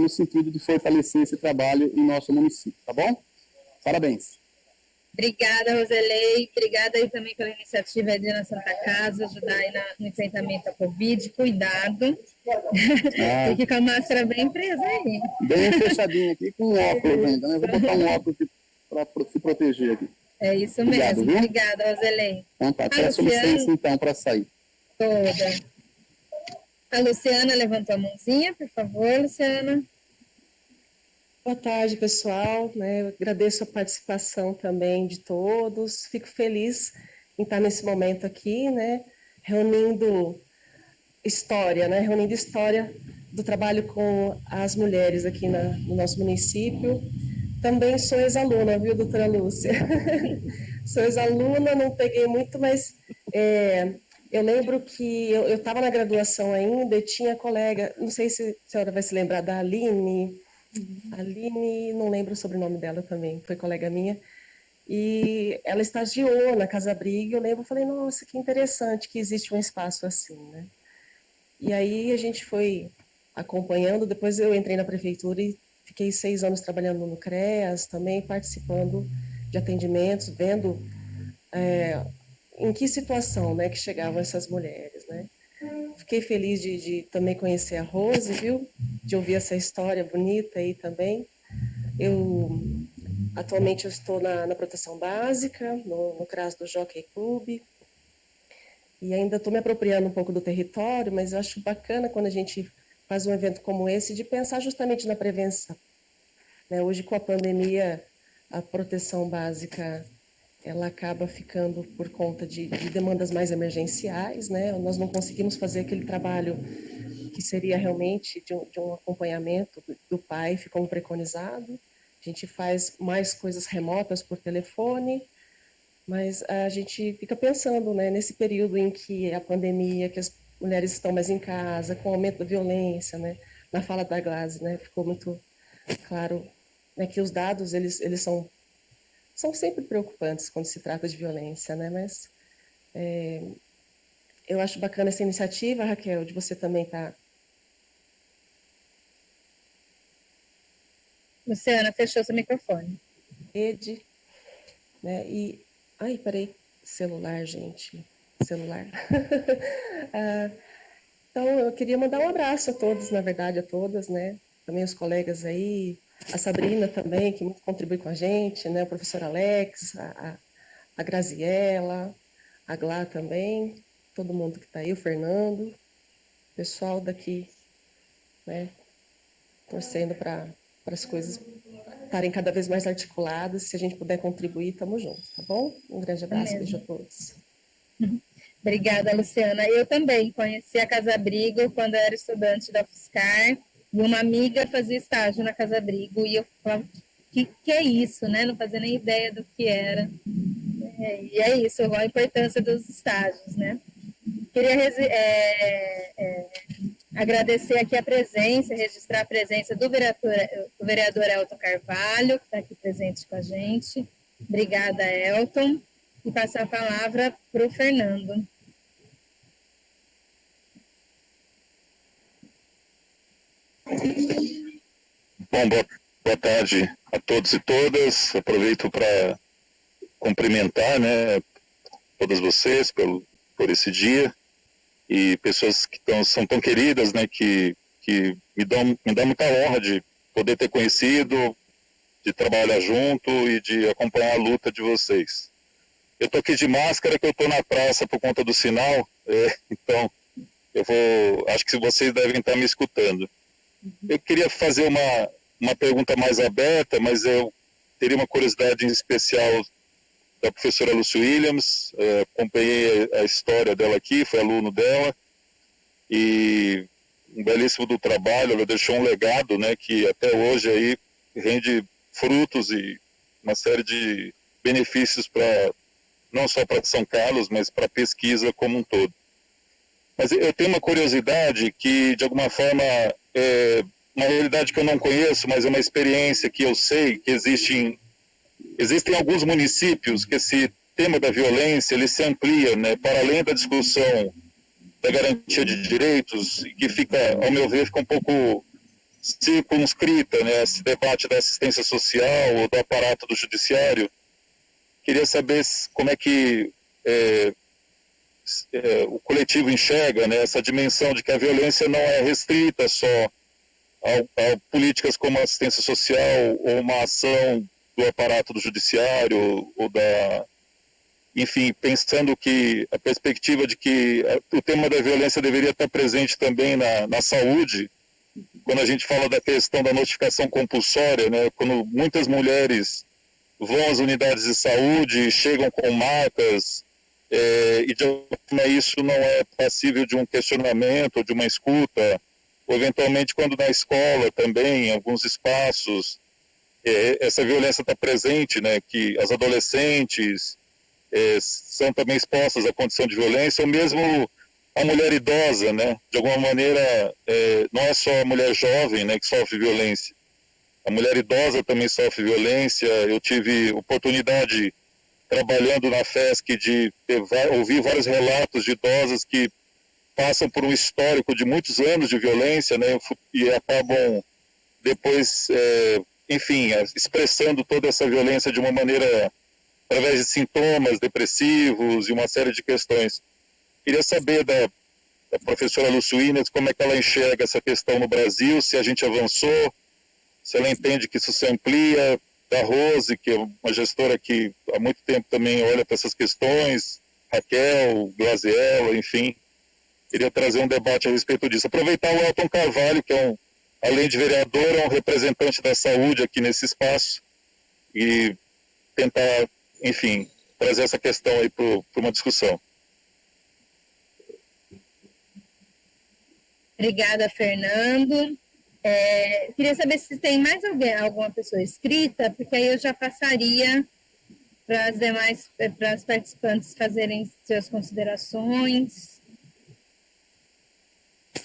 no sentido de fortalecer esse trabalho em nosso município, tá bom? Parabéns. Obrigada, Roselei. Obrigada aí também pela iniciativa de ir na Santa Casa, ajudar aí no enfrentamento à Covid. Cuidado. Fique com a máscara bem presa aí. Bem fechadinho aqui, com óculos ainda, né? Eu vou botar um óculos para se proteger aqui. É isso Obrigado, mesmo. viu? Obrigada, Roselei. Então tá, peço licença então para sair. Toda. A Luciana levantou a mãozinha, por favor, Luciana. Boa tarde, pessoal. Eu agradeço a participação também de todos. Fico feliz em estar nesse momento aqui, reunindo história, reunindo história do trabalho com as mulheres aqui no nosso município. Também sou ex-aluna, viu, doutora Lúcia? Sou ex-aluna, não peguei muito, mas eu lembro que eu estava na graduação ainda e tinha colega, não sei se a senhora vai se lembrar da Aline, não lembro o sobrenome dela também, foi colega minha, e ela estagiou na Casa Abrigo, eu lembro, falei, nossa, que interessante que existe um espaço assim, E aí a gente foi acompanhando, depois eu entrei na prefeitura e fiquei 6 anos trabalhando no CREAS, também participando de atendimentos, vendo em que situação, que chegavam essas mulheres, Fiquei feliz de também conhecer a Rose, viu? De ouvir essa história bonita aí também. Atualmente eu estou na proteção básica, no CRAS do Jockey Club, e ainda estou me apropriando um pouco do território, mas eu acho bacana quando a gente faz um evento como esse, de pensar justamente na prevenção. Hoje, com a pandemia, a proteção básica ela acaba ficando por conta de demandas mais emergenciais, Nós não conseguimos fazer aquele trabalho que seria realmente de um acompanhamento do pai, como preconizado. A gente faz mais coisas remotas por telefone, mas a gente fica pensando, nesse período em que a pandemia, que as mulheres estão mais em casa, com o aumento da violência, Na fala da Glaze, ficou muito claro, que os dados eles são sempre preocupantes quando se trata de violência, Mas eu acho bacana essa iniciativa, Raquel, de você também estar... Luciana, fechou seu microfone. Rede, E... Ai, peraí, celular, gente, celular. Então, eu queria mandar um abraço a todos, na verdade, a todas, Também os colegas aí, a Sabrina também, que muito contribui com a gente, O professor Alex, a Graziella, a Glá também, todo mundo que está aí, o Fernando, pessoal daqui, torcendo para as coisas estarem cada vez mais articuladas. Se a gente puder contribuir, estamos juntos, tá bom? Um grande abraço, beijo a todos. Obrigada, Luciana. Eu também conheci a Casa Abrigo quando eu era estudante da UFSCar, e uma amiga fazia estágio na Casa Abrigo, e eu falava, que é isso, Não fazia nem ideia do que era. E é isso, a importância dos estágios, Queria agradecer aqui a presença, registrar a presença do vereador Elton Carvalho, que está aqui presente com a gente. Obrigada, Elton. E passar a palavra para o Fernando. Bom, boa tarde a todos e todas. Aproveito para cumprimentar, todas vocês por esse dia, e pessoas que são tão queridas, que me dão muita honra de poder ter conhecido, de trabalhar junto e de acompanhar a luta de vocês. Eu estou aqui de máscara, que eu estou na praça por conta do sinal, então acho que vocês devem estar me escutando. Eu queria fazer uma pergunta mais aberta, mas eu teria uma curiosidade em especial da professora Lucy Williams. Acompanhei a história dela aqui, fui aluno dela, e belíssimo do trabalho, ela deixou um legado, né, que até hoje aí rende frutos e uma série de benefícios para não só para São Carlos, mas para a pesquisa como um todo. Mas eu tenho uma curiosidade que, de alguma forma, é uma realidade que eu não conheço, mas é uma experiência que eu sei que existem alguns municípios que esse tema da violência ele se amplia, né, para além da discussão da garantia de direitos, que fica, ao meu ver, fica um pouco circunscrita, né, esse debate da assistência social ou do aparato do judiciário. Queria saber como é que o coletivo enxerga, né, essa dimensão de que a violência não é restrita só a políticas como a assistência social ou uma ação do aparato do judiciário ou enfim, pensando que a perspectiva de que o tema da violência deveria estar presente também na saúde, quando a gente fala da questão da notificação compulsória, né, quando muitas mulheres vão às unidades de saúde, chegam com marcas, e de alguma forma isso não é passível de um questionamento, de uma escuta, ou eventualmente quando na escola também, em alguns espaços, essa violência está presente, né, que as adolescentes são também expostas à condição de violência, ou mesmo a mulher idosa, né, de alguma maneira, não é só a mulher jovem, né, que sofre violência, a mulher idosa também sofre violência. Eu tive oportunidade, trabalhando na FESC, de ouvir vários relatos de idosas que passam por um histórico de muitos anos de violência, né, e acabam depois, enfim, expressando toda essa violência de uma maneira, através de sintomas depressivos e uma série de questões. Queria saber da professora Luciana como é que ela enxerga essa questão no Brasil, se a gente avançou, se ela entende que isso se amplia, da Rose, que é uma gestora que há muito tempo também olha para essas questões, Raquel, Glaziella, enfim. Queria trazer um debate a respeito disso. Aproveitar o Elton Carvalho, que além de vereador, é um representante da saúde aqui nesse espaço, e tentar, enfim, trazer essa questão aí para uma discussão. Obrigada, Fernando. Queria saber se tem mais alguma pessoa inscrita, porque aí eu já passaria para as participantes fazerem suas considerações. O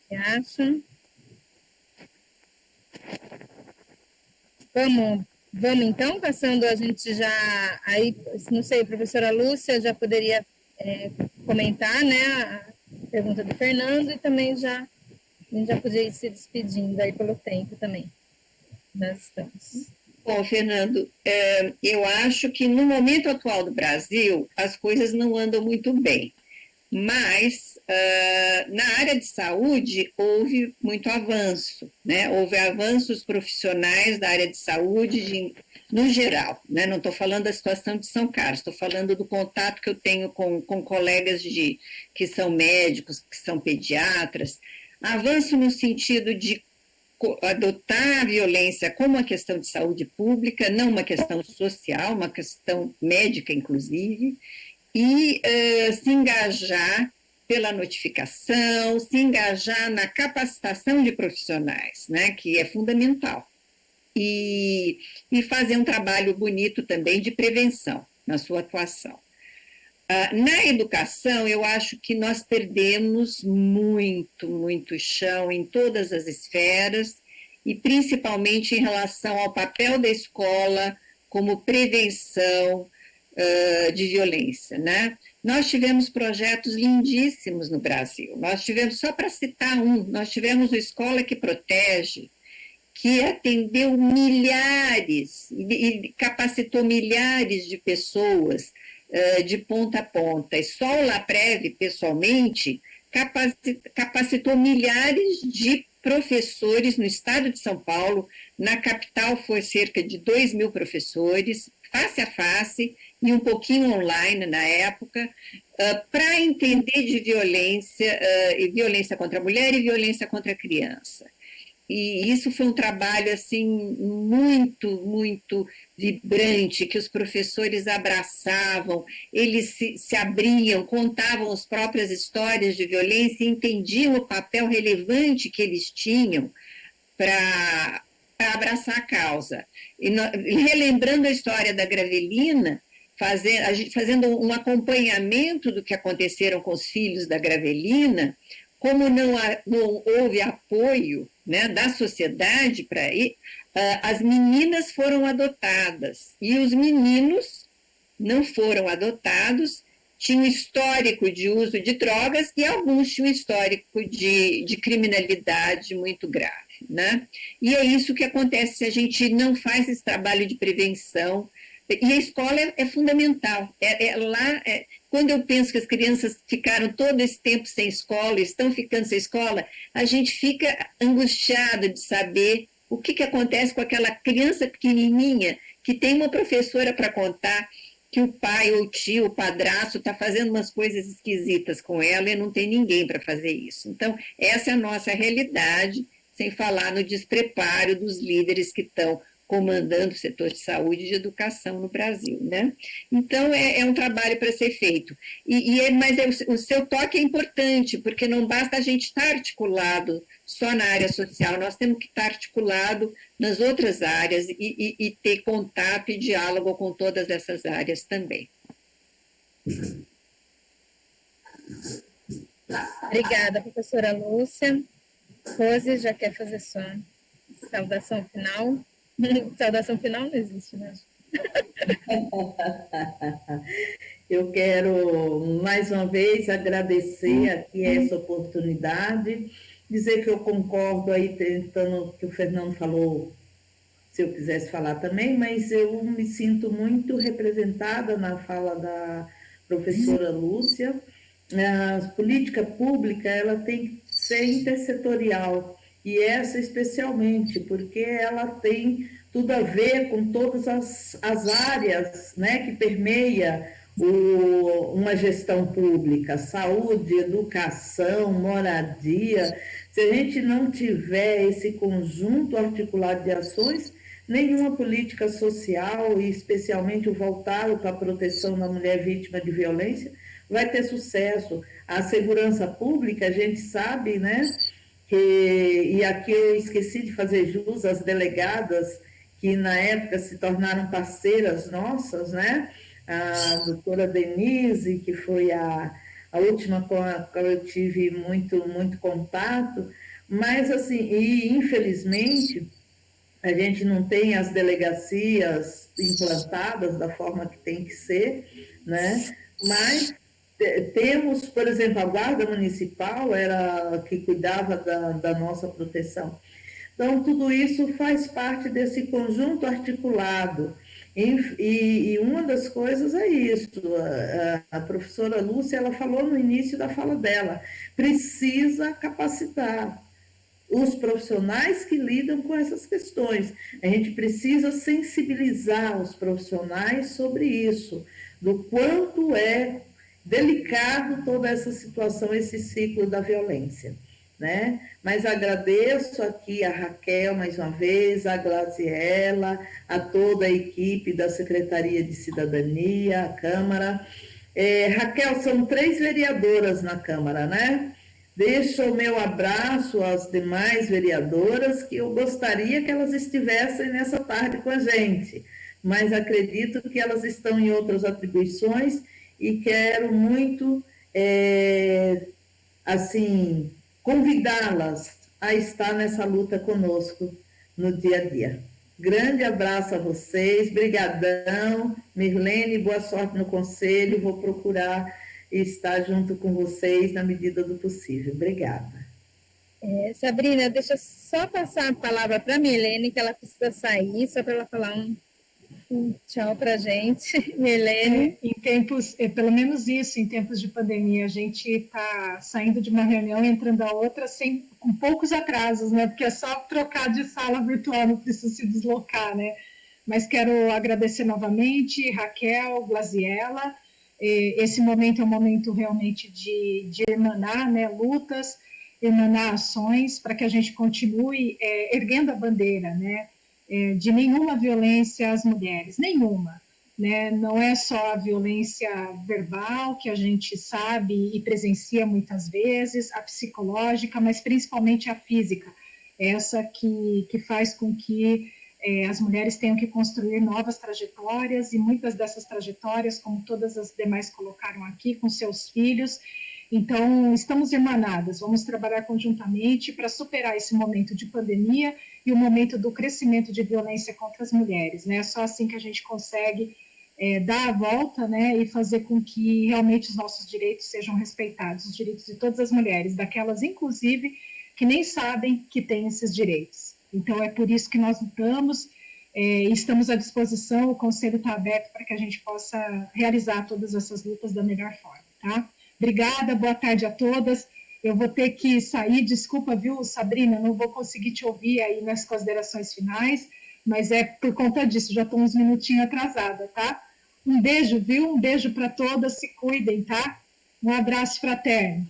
que acham? Vamos então, passando, a gente já, aí, não sei, a professora Lúcia já poderia comentar, né, a pergunta do Fernando, e também a gente já podia ir se despedindo aí pelo tempo também. Nós estamos. Bom, Fernando, eu acho que no momento atual do Brasil, as coisas não andam muito bem, mas na área de saúde houve muito avanço, né? Houve avanços profissionais da área de saúde no geral, né? Não estou falando da situação de São Carlos, estou falando do contato que eu tenho com colegas que são médicos, que são pediatras. Avanço no sentido de adotar a violência como uma questão de saúde pública, não uma questão social, uma questão médica, inclusive, e se engajar pela notificação, se engajar na capacitação de profissionais, né, que é fundamental, e fazer um trabalho bonito também de prevenção na sua atuação. Na educação, eu acho que nós perdemos muito chão em todas as esferas, e principalmente em relação ao papel da escola como prevenção de violência, né? Nós tivemos projetos lindíssimos no Brasil. Nós tivemos, só para citar nós tivemos uma Escola que Protege, que atendeu milhares e capacitou milhares de pessoas de ponta a ponta. E só o LAPREV, pessoalmente, capacitou milhares de professores no estado de São Paulo. Na capital foi cerca de 2.000 professores, face a face, e um pouquinho online na época, para entender de violência, e violência contra a mulher e violência contra a criança. E isso foi um trabalho assim muito, muito vibrante, que os professores abraçavam, eles se abriam, contavam as próprias histórias de violência e entendiam o papel relevante que eles tinham para abraçar a causa. E relembrando a história da Gravelina, fazendo um acompanhamento do que aconteceram com os filhos da Gravelina, como não houve apoio, né, da sociedade para ir, as meninas foram adotadas e os meninos não foram adotados, tinham histórico de uso de drogas e alguns tinham histórico de criminalidade muito grave, né? E é isso que acontece se a gente não faz esse trabalho de prevenção. E a escola é fundamental. Quando eu penso que as crianças ficaram todo esse tempo sem escola, estão ficando sem escola, a gente fica angustiado de saber o que acontece com aquela criança pequenininha que tem uma professora para contar que o pai ou o tio, o padrasto, está fazendo umas coisas esquisitas com ela e não tem ninguém para fazer isso. Então, essa é a nossa realidade, sem falar no despreparo dos líderes que estão comandando o setor de saúde e de educação no Brasil, né? Então, é um trabalho para ser feito. Mas o seu toque é importante, porque não basta a gente estar articulado só na área social, nós temos que estar articulado nas outras áreas e ter contato e diálogo com todas essas áreas também. Obrigada, professora Lúcia. Rose, já quer fazer sua saudação final? Saudação final não existe, né? Eu quero, mais uma vez, agradecer aqui essa oportunidade, dizer que eu concordo aí, tentando que o Fernando falou, se eu quisesse falar também, mas eu me sinto muito representada na fala da professora Lúcia. A política pública, ela tem que ser intersetorial, e essa especialmente, porque ela tem tudo a ver com todas as áreas, né, que permeia uma gestão pública, saúde, educação, moradia. Se a gente não tiver esse conjunto articulado de ações, nenhuma política social, e especialmente o voltado para a proteção da mulher vítima de violência, vai ter sucesso. A segurança pública, a gente sabe, né, e aqui eu esqueci de fazer jus às delegadas, que na época se tornaram parceiras nossas, né, a doutora Denise, que foi a última com a qual eu tive muito contato, mas assim, e infelizmente a gente não tem as delegacias implantadas da forma que tem que ser, né, mas temos, por exemplo, a Guarda Municipal era que cuidava da nossa proteção. Então, tudo isso faz parte desse conjunto articulado. E uma das coisas é isso. A professora Lúcia, ela falou no início da fala dela, precisa capacitar os profissionais que lidam com essas questões. A gente precisa sensibilizar os profissionais sobre isso, do quanto é delicado toda essa situação, esse ciclo da violência, né? Mas agradeço aqui a Raquel mais uma vez, a Glaziela, a toda a equipe da Secretaria de Cidadania, a Câmara. Raquel, são 3 vereadoras na Câmara, né? Deixo o meu abraço às demais vereadoras, que eu gostaria que elas estivessem nessa tarde com a gente, mas acredito que elas estão em outras atribuições e quero muito, assim, convidá-las a estar nessa luta conosco no dia a dia. Grande abraço a vocês, brigadão. Mirlene, boa sorte no conselho, vou procurar estar junto com vocês na medida do possível. Obrigada. Sabrina, deixa eu só passar a palavra para a Mirlene, que ela precisa sair, só para ela falar um tchau para a gente. Mirlene. Em tempos, pelo menos isso, em tempos de pandemia, a gente está saindo de uma reunião e entrando a outra com poucos atrasos, né? Porque é só trocar de sala virtual, não precisa se deslocar, né? Mas quero agradecer novamente, Raquel, Glaziela. Esse momento é um momento realmente de irmanar, né, lutas. emanar ações para que a gente continue erguendo a bandeira, né, de nenhuma violência às mulheres, nenhuma. Né? Não é só a violência verbal, que a gente sabe e presencia muitas vezes, a psicológica, mas principalmente a física, essa que faz com que as mulheres tenham que construir novas trajetórias, e muitas dessas trajetórias, como todas as demais colocaram aqui, com seus filhos. Então, estamos irmanadas, vamos trabalhar conjuntamente para superar esse momento de pandemia e o momento do crescimento de violência contra as mulheres. Né? É só assim que a gente consegue dar a volta, né, e fazer com que realmente os nossos direitos sejam respeitados, os direitos de todas as mulheres, daquelas, inclusive, que nem sabem que têm esses direitos. Então, é por isso que nós lutamos, estamos à disposição, o Conselho está aberto para que a gente possa realizar todas essas lutas da melhor forma, tá? Obrigada, boa tarde a todas. Eu vou ter que sair, desculpa, viu, Sabrina, não vou conseguir te ouvir aí nas considerações finais, mas é por conta disso, já estou uns minutinhos atrasada, tá? Um beijo, viu? Um beijo para todas, se cuidem, tá? Um abraço fraterno.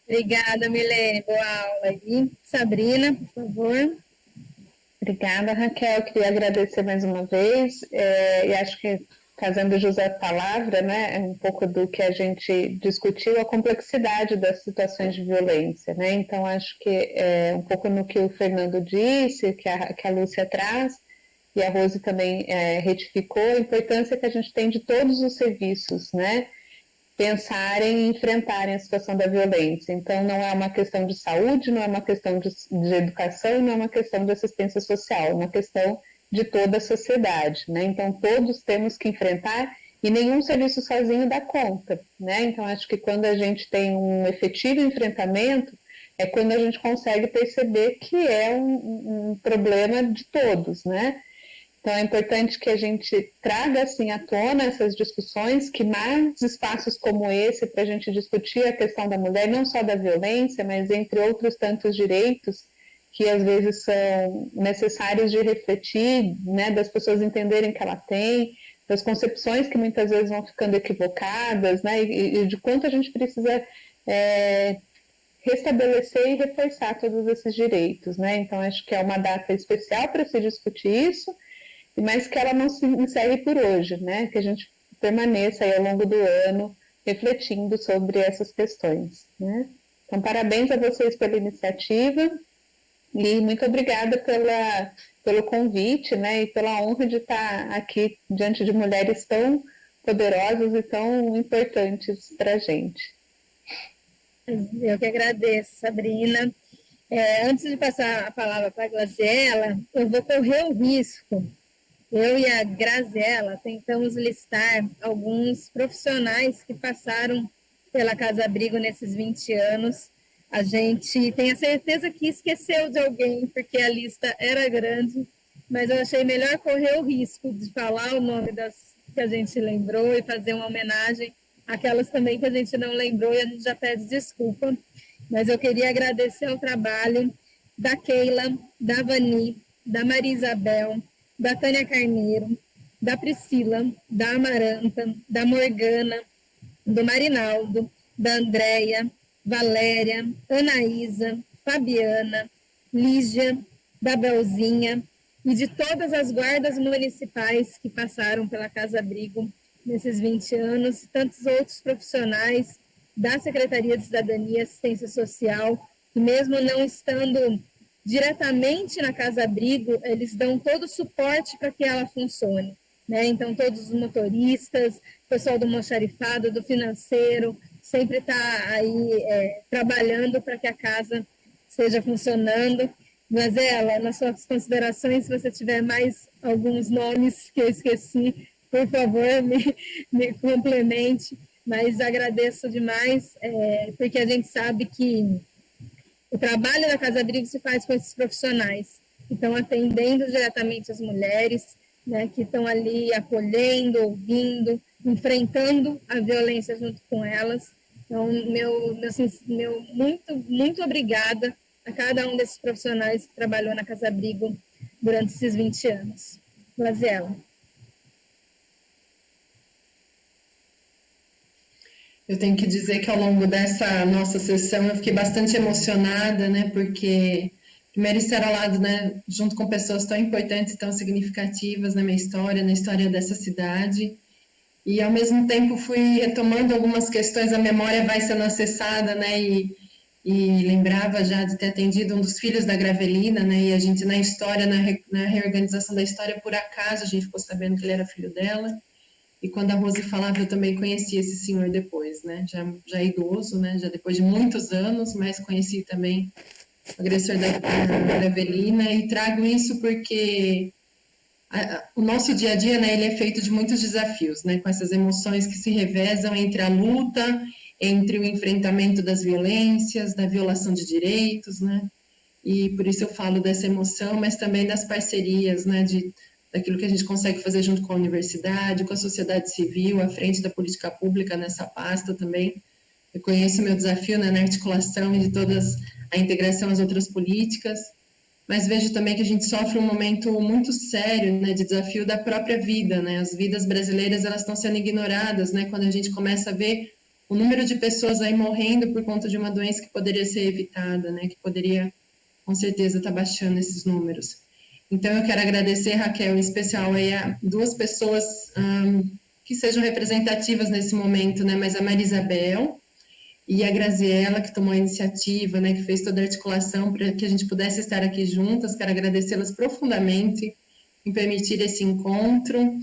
Obrigada, Milene, boa aula. E Sabrina, por favor. Obrigada, Raquel. Queria agradecer mais uma vez, e acho que, fazendo jus à palavra, né, é um pouco do que a gente discutiu, a complexidade das situações de violência, né? Então, acho que um pouco no que o Fernando disse, que a Lúcia traz, e a Rose também retificou, a importância que a gente tem de todos os serviços, né, pensarem e enfrentarem a situação da violência. Então, não é uma questão de saúde, não é uma questão de educação, não é uma questão de assistência social, é uma questão de toda a sociedade, né? Então, todos temos que enfrentar, e nenhum serviço sozinho dá conta, né? Então, acho que quando a gente tem um efetivo enfrentamento, é quando a gente consegue perceber que é um problema de todos, né? Então, é importante que a gente traga, assim, à tona essas discussões, que mais espaços como esse para a gente discutir a questão da mulher, não só da violência, mas entre outros tantos direitos que às vezes são necessários de refletir, né, das pessoas entenderem que ela tem, das concepções que muitas vezes vão ficando equivocadas, né, e de quanto a gente precisa restabelecer e reforçar todos esses direitos, né. Então, acho que é uma data especial para se discutir isso, mas que ela não se encerre por hoje, né, que a gente permaneça aí ao longo do ano refletindo sobre essas questões, né. Então, parabéns a vocês pela iniciativa, e muito obrigada pelo convite, né, e pela honra de estar aqui diante de mulheres tão poderosas e tão importantes para a gente. Eu que agradeço, Sabrina. Antes de passar a palavra para a Graziela, eu vou correr o risco. Eu e a Graziela tentamos listar alguns profissionais que passaram pela Casa Abrigo nesses 20 anos. A gente tem a certeza que esqueceu de alguém, porque a lista era grande, mas eu achei melhor correr o risco de falar o nome das que a gente lembrou e fazer uma homenagem àquelas também que a gente não lembrou, e a gente já pede desculpa. Mas eu queria agradecer o trabalho da Keila, da Vani, da Maria Isabel, da Tânia Carneiro, da Priscila, da Amaranta, da Morgana, do Marinaldo, da Andréia, Valéria, Anaísa, Fabiana, Lígia, da Belzinha e de todas as guardas municipais que passaram pela Casa Abrigo nesses 20 anos, e tantos outros profissionais da Secretaria de Cidadania e Assistência Social, que mesmo não estando diretamente na Casa Abrigo, eles dão todo o suporte para que ela funcione, né? Então, todos os motoristas, pessoal do almoxarifado, do financeiro, sempre está aí trabalhando para que a casa esteja funcionando. Mas nas suas considerações, se você tiver mais alguns nomes que eu esqueci, por favor, me complemente. Mas agradeço demais, porque a gente sabe que o trabalho da Casa Abrigo se faz com esses profissionais que estão atendendo diretamente as mulheres, né, que estão ali acolhendo, ouvindo, enfrentando a violência junto com elas. Então, meu muito obrigada a cada um desses profissionais que trabalhou na Casa Abrigo durante esses 20 anos. Graziela. Eu tenho que dizer que ao longo dessa nossa sessão eu fiquei bastante emocionada, né, porque primeiro estar ao lado, né, junto com pessoas tão importantes e tão significativas na minha história, na história dessa cidade, e ao mesmo tempo fui retomando algumas questões, a memória vai sendo acessada, né, e lembrava já de ter atendido um dos filhos da Gravelina, né, e a gente na história, na reorganização da história, por acaso a gente ficou sabendo que ele era filho dela. E quando a Rose falava, eu também conheci esse senhor depois, né? Já idoso, né? Já depois de muitos anos, mas conheci também o agressor da Gravelina. E trago isso porque o nosso dia a dia, né? Ele é feito de muitos desafios, né? Com essas emoções que se revezam entre a luta, entre o enfrentamento das violências, da violação de direitos, né? E por isso eu falo dessa emoção, mas também das parcerias, né? Daquilo que a gente consegue fazer junto com a universidade, com a sociedade civil, à frente da política pública nessa pasta também. Eu conheço o meu desafio, né, na articulação e de todas a integração às outras políticas, mas vejo também que a gente sofre um momento muito sério, né, de desafio da própria vida, né? As vidas brasileiras, elas estão sendo ignoradas, né? Quando a gente começa a ver o número de pessoas aí morrendo por conta de uma doença que poderia ser evitada, né? Que poderia, com certeza, estar baixando esses números. Então, eu quero agradecer, Raquel, em especial aí a duas pessoas que sejam representativas nesse momento, né? Mas a Maria Isabel e a Graziela, que tomou a iniciativa, né? Que fez toda a articulação para que a gente pudesse estar aqui juntas. Quero agradecê-las profundamente em permitir esse encontro.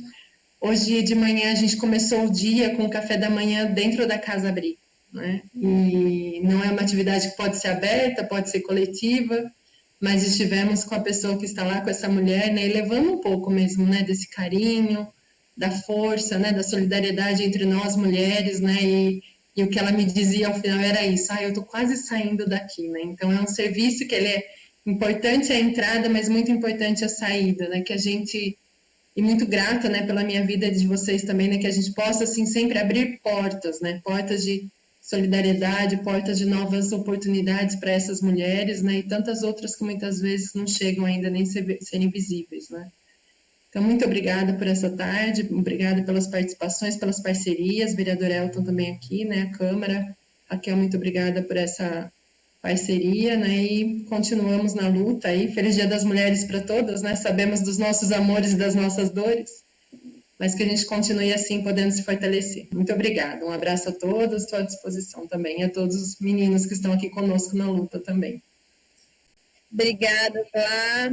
Hoje de manhã a gente começou o dia com o café da manhã dentro da Casa Abrigo, né? E não é uma atividade que pode ser aberta, pode ser coletiva, mas estivemos com a pessoa que está lá, com essa mulher, né, e levando um pouco mesmo, né, desse carinho, da força, né, da solidariedade entre nós mulheres, né, e o que ela me dizia ao final era isso, eu estou quase saindo daqui, né, então é um serviço que ele é importante a entrada, mas muito importante a saída, né, que a gente, e muito grata, né, pela minha vida de vocês também, né, que a gente possa, assim, sempre abrir portas, né, portas de solidariedade, portas de novas oportunidades para essas mulheres, né, e tantas outras que muitas vezes não chegam ainda nem serem visíveis, né. Então, muito obrigada por essa tarde, obrigada pelas participações, pelas parcerias, vereador Elton também aqui, né, a Câmara, Raquel, muito obrigada por essa parceria, né, e continuamos na luta aí, Feliz Dia das Mulheres para todas, né, sabemos dos nossos amores e das nossas dores, mas que a gente continue assim, podendo se fortalecer. Muito obrigada, um abraço a todos, estou à disposição também, a todos os meninos que estão aqui conosco na luta também. Obrigada, Clá.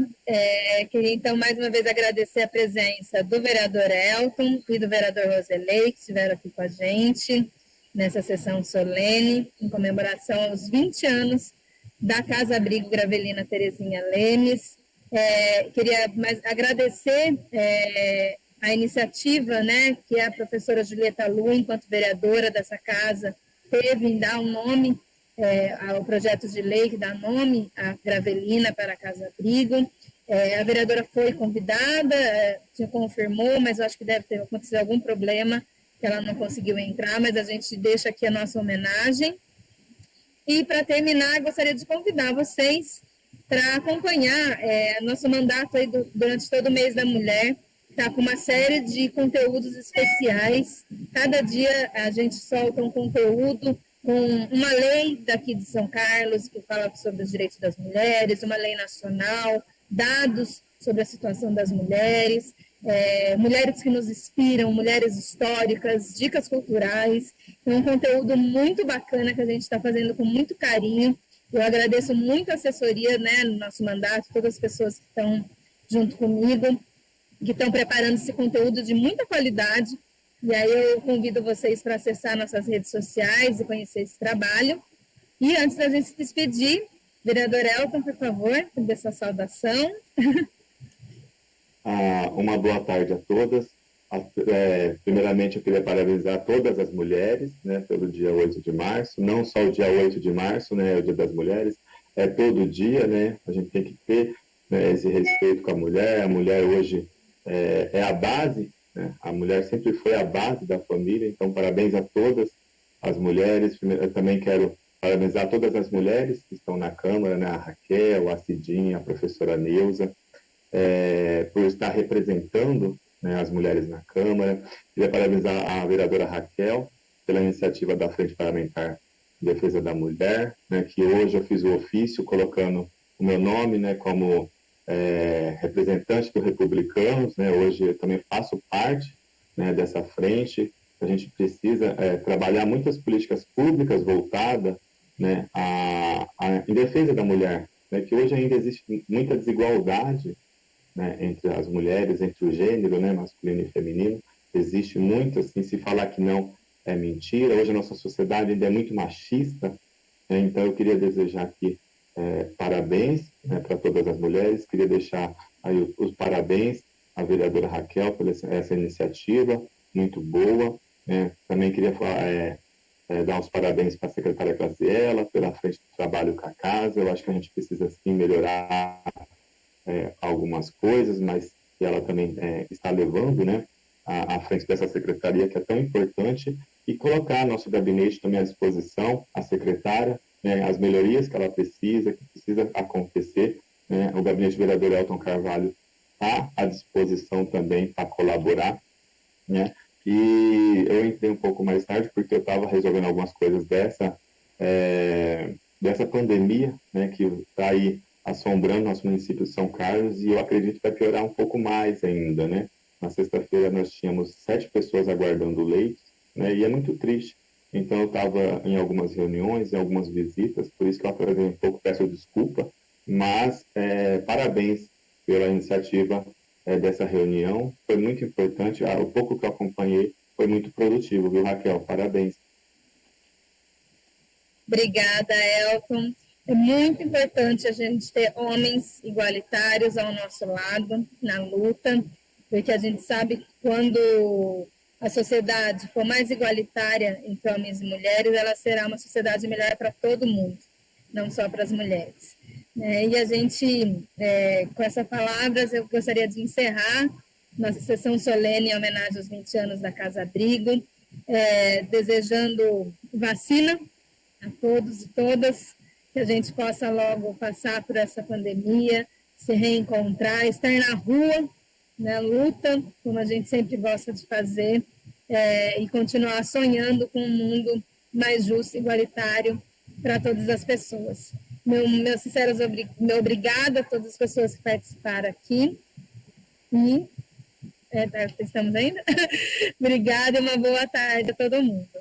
Queria, então, mais uma vez agradecer a presença do vereador Elton e do vereador Roselei, que estiveram aqui com a gente nessa sessão solene, em comemoração aos 20 anos da Casa Abrigo Gravelina Terezinha Lemes. Queria agradecer a iniciativa, né, que a professora Julieta Lu, enquanto vereadora dessa casa, teve em dar um nome ao projeto de lei que dá nome à Gravelina para a Casa Abrigo. A vereadora foi convidada, já confirmou, mas eu acho que deve ter acontecido algum problema que ela não conseguiu entrar, mas a gente deixa aqui a nossa homenagem. E, para terminar, gostaria de convidar vocês para acompanhar nosso mandato aí durante todo o mês da mulher. Está com uma série de conteúdos especiais. Cada dia a gente solta um conteúdo com uma lei daqui de São Carlos que fala sobre os direitos das mulheres, uma lei nacional, dados sobre a situação das mulheres, mulheres que nos inspiram, mulheres históricas, dicas culturais. É um conteúdo muito bacana que a gente está fazendo com muito carinho. Eu agradeço muito a assessoria, né, no nosso mandato, todas as pessoas que estão junto comigo, que estão preparando esse conteúdo de muita qualidade. E aí eu convido vocês para acessar nossas redes sociais e conhecer esse trabalho. E antes da gente se despedir, vereador Elton, por favor, dê sua saudação. Uma boa tarde a todas. Primeiramente, eu queria parabenizar todas as mulheres, né, pelo dia 8 de março. Não só o dia 8 de março, né, é o dia das mulheres, é todo dia, né, a gente tem que ter, né, esse respeito com a mulher hoje é a base, né? A mulher sempre foi a base da família, então parabéns a todas as mulheres. Eu também quero parabenizar todas as mulheres que estão na Câmara, né? A Raquel, a Cidinha, a professora Neuza, por estar representando, né, as mulheres na Câmara. Queria parabenizar a vereadora Raquel pela iniciativa da Frente Parlamentar de Defesa da Mulher, né, que hoje eu fiz o ofício colocando o meu nome, né, como representante do Republicanos, né, hoje eu também faço parte, né, dessa frente. A gente precisa trabalhar muitas políticas públicas voltadas, né, em defesa da mulher, né, que hoje ainda existe muita desigualdade, né, entre as mulheres, entre o gênero, né, masculino e feminino. Existe muito, assim, se falar que não é mentira. Hoje a nossa sociedade ainda é muito machista, né, então eu queria desejar aqui parabéns, né, para todas as mulheres. Queria deixar aí os parabéns à vereadora Raquel por essa iniciativa muito boa. Também queria dar os parabéns para a secretária Graziela pela frente do trabalho com a casa. Eu acho que a gente precisa sim melhorar algumas coisas, mas que ela também está levando, né, à frente dessa secretaria que é tão importante, e colocar nosso gabinete também à disposição, a secretária, né, as melhorias que ela precisa, que precisa acontecer, né. O gabinete do vereador Elton Carvalho está à disposição também para colaborar, né. E eu entrei um pouco mais tarde porque eu estava resolvendo algumas coisas dessa pandemia, né, que está aí assombrando nosso município de São Carlos, e eu acredito que vai piorar um pouco mais ainda, né. Na sexta-feira nós tínhamos 7 pessoas aguardando leite, né, e é muito triste. Então eu estava em algumas reuniões, em algumas visitas, por isso que eu atrasei um pouco, peço desculpa, mas parabéns pela iniciativa dessa reunião, foi muito importante. O pouco que eu acompanhei foi muito produtivo, viu, Raquel? Parabéns. Obrigada, Elton. É muito importante a gente ter homens igualitários ao nosso lado na luta, porque a gente sabe que quando a sociedade for mais igualitária entre homens e mulheres, ela será uma sociedade melhor para todo mundo, não só para as mulheres. E a gente, com essas palavras, eu gostaria de encerrar nossa sessão solene em homenagem aos 20 anos da Casa Abrigo, desejando vacina a todos e todas, que a gente possa logo passar por essa pandemia, se reencontrar, estar na rua, na luta, como a gente sempre gosta de fazer, e continuar sonhando com um mundo mais justo e igualitário para todas as pessoas. Meu sincero obrigada a todas as pessoas que participaram aqui. E estamos ainda? Obrigada e uma boa tarde a todo mundo.